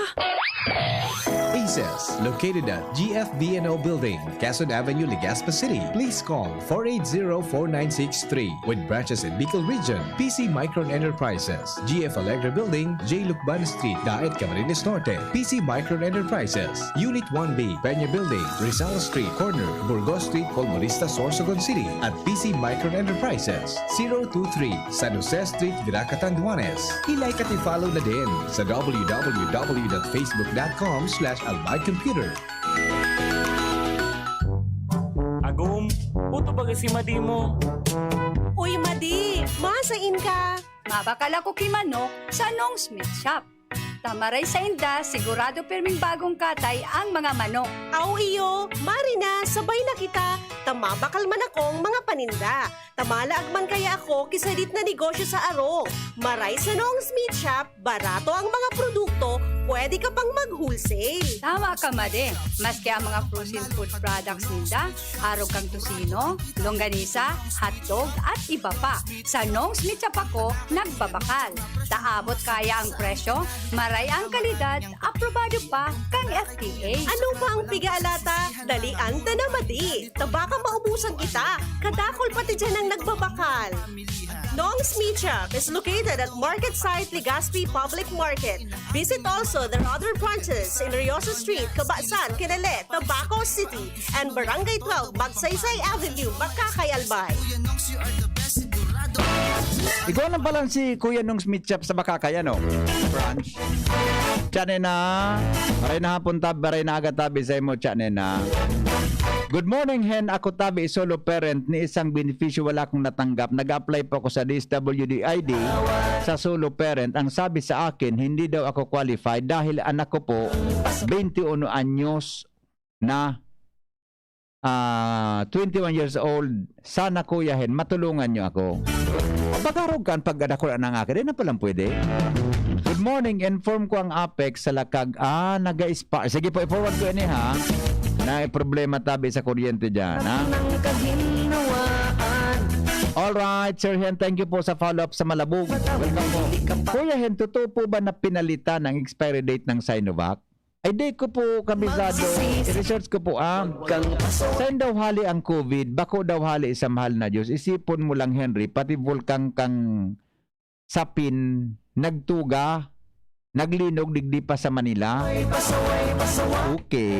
Aces, located at GFBNO Building, Quezon Avenue, Legazpi City. Please call 480-4963 with branches in Bicol Region, PC Micron Enterprises, GF Allegra Building, J. Lucban Street, Daet Camarines Norte, PC Micron Enterprises, Unit 1B, Peña Building, Rizal Street, Corner, Burgos Street, Colmonista, Sorsogon City, at PC Micron Enterprises, 023 San Jose Street, Viraca, Tanduanes. I-like at i-follow na din sa www.facebook.com/albaycomputer. Agum, puto bagay lalaki si Madi mo. Uy, Madi, masain ka. Mabakal ako kay Manok sa Nong Smith Shop. Tamaray sa inda, sigurado pirming bagong katay ang mga manok. Aw iyo, Marina, sabay na kita. Tamabakal man akong mga paninda. Tamalaag man kaya ako kisalit na negosyo sa aro. Maray sa Nong Smith Shop, barato ang mga produkto, pwede ka pang mag-wholesale. Tama ka, Made. Maski ang mga frozen food products ninda, araw kang tusino, longganisa, hotdog at iba pa. Sa Nong Smith Shop ako, nagbabakal. Taabot kaya ang presyo, maray ang kalidad, aprobado pa kang FDA. Ano pa ang pigalata? Dalian ta na, Madi. Tabaka maubusan kita. Kadakol pati dyan ang nagbabakal. Nong Smith Shop is located at Market Site Legazpi Public Market. Visit also their other branches in Riosa Street, Cabasan, Quinale, Tabaco City, and Barangay 12, Magsaysay Avenue, Makakay, Albay. Ikaw lang pala si Kuya Nong Smith Shop sa Bakakay, ano? Branch. Tsanena. Maray na hapon tabi, maray na agad tabi sa imo, Tsanena. Good morning, Hen. Ako tabi, solo parent ni isang beneficyo wala akong natanggap. Nag-apply po ako sa DSWD ID sa solo parent. Ang sabi sa akin, hindi daw ako qualified dahil anak ko po 21 anyos na 21 years old. Sana, Kuya Hen, matulungan niyo ako. Pag-arog kan pag adako ng akin, na palang pwede. Good morning, inform ko ang Apex sa Lakag. Nag-spa. Sige po, i-forward ko ini ha. Na problema tabi sa kuryente dyan, ha? Alright, Sir Hen, thank you po sa follow-up sa Malabog. Welcome po. Kuya Hen, totoo po ba na pinalitan ang expiry date ng Sinovac? Ay, di ko po kabisado. I-research ko po, Saan daw hali ang COVID? Bako daw hali sa mahal na Diyos. Isipon mo lang, Henry, pati vulkan kang sapin, nagtuga, naglinog, digdi pa sa Manila. Okay.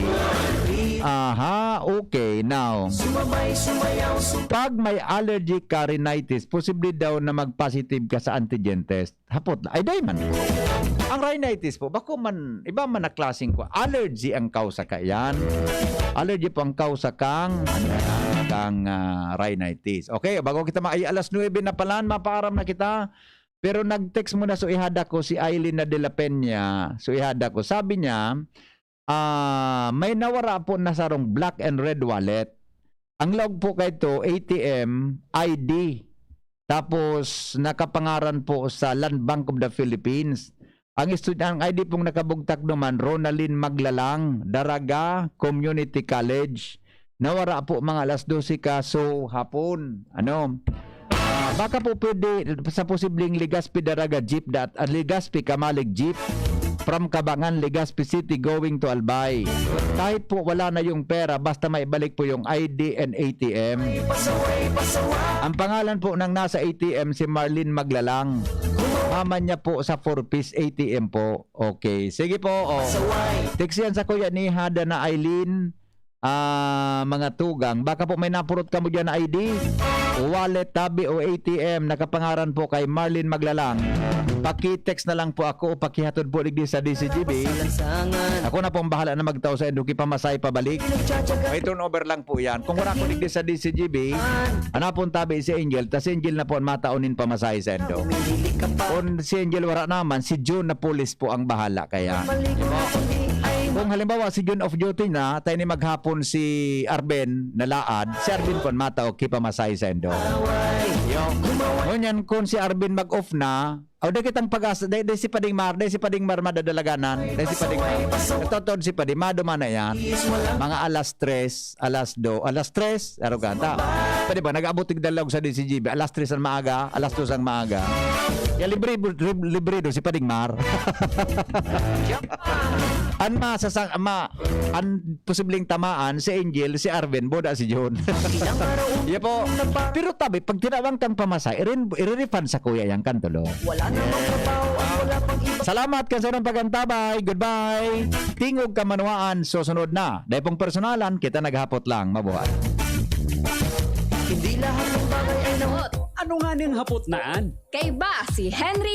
Aha, okay. Now, pag may allergy ka, rhinitis, posible daw na mag-positive ka sa antigen test. Hapot na. Ay, dahi man. Ang rhinitis po, bako man, iba man na klaseng ko. Allergy ang kausa ka yan. Allergy po ang kausa kang rhinitis. Okay, bago kita ay alas 9 na palan, mapaaram na kita. Pero nag-text muna so ihada ko si Eileen na de la Peña. So ihada ko. Sabi niya, may nawara po na sarong black and red wallet. Ang log po kay to ATM ID. Tapos nakapangaran po sa Land Bank of the Philippines. Ang ID pong nakabugtak naman, Ronaldin Maglalang, Daraga Community College. Nawara po mga alas 12 kaso hapon. Baka po pwede sa posibleng Legazpi Daraga Jeep Legazpi Kamalig Jeep from Cabangan, Legazpi City going to Albay. Kahit po wala na yung pera, basta maibalik po yung ID and ATM. Ang pangalan po ng nasa ATM si Marlene Maglalang. Mama niya po sa 4-piece ATM po. Okay, sige po. Text yan sa Kuya ni Hada na Eileen. Mga tugang, baka po may napurot ka mo dyan na ID, wallet, tabi o ATM, nakapangaran po kay Marlene Maglalang. Paki-text na lang po ako o pakihatod po digdi sa DCGB. Ako na po ang bahala na magtao sa Enduki pamasay pabalik. May turnover lang po yan. Kung wala ko digdi sa DCGB, anapon tabi si Angel, tas si Angel na po ang mataunin pamasay sa Endo. Kung si Angel wala naman, si June na police po ang bahala. Kaya kung halimbawa si June off duty na, tayo ni maghapon si Arben na laad, si Arben po matao kipamasay sa Endo. Ngunyan kung si Arben mag-off na, dahil kitang pag-asa, dahil si Padingmar madadalaganan, dahil si Padingmar. Natotod si Padingmar, dumana yan. Mga alas 3, alas 2, alas 3, aroganta. Pwede ba, nag-abutig dalag sa DCGB, alas 3 ang maaga, alas 2 ang maaga. Ya libre do si Padingmar. An posibleng tamaan si Angel, si Arben, boda si John. Yeah po. Pero tabi, pag tinawang kang pamasay, i-refund sa kuya yang kantulo. Wala namang trabaho, wala pang iba. Salamat ka sa ng pagantabay. Goodbye. Tingog ka manuaan, susunod na. Dahil pong personalan, kita naghapot lang. Mabuhay. Hindi lahat ng bagay ay Ano nga niyang hapot naan? Kay ba si Henry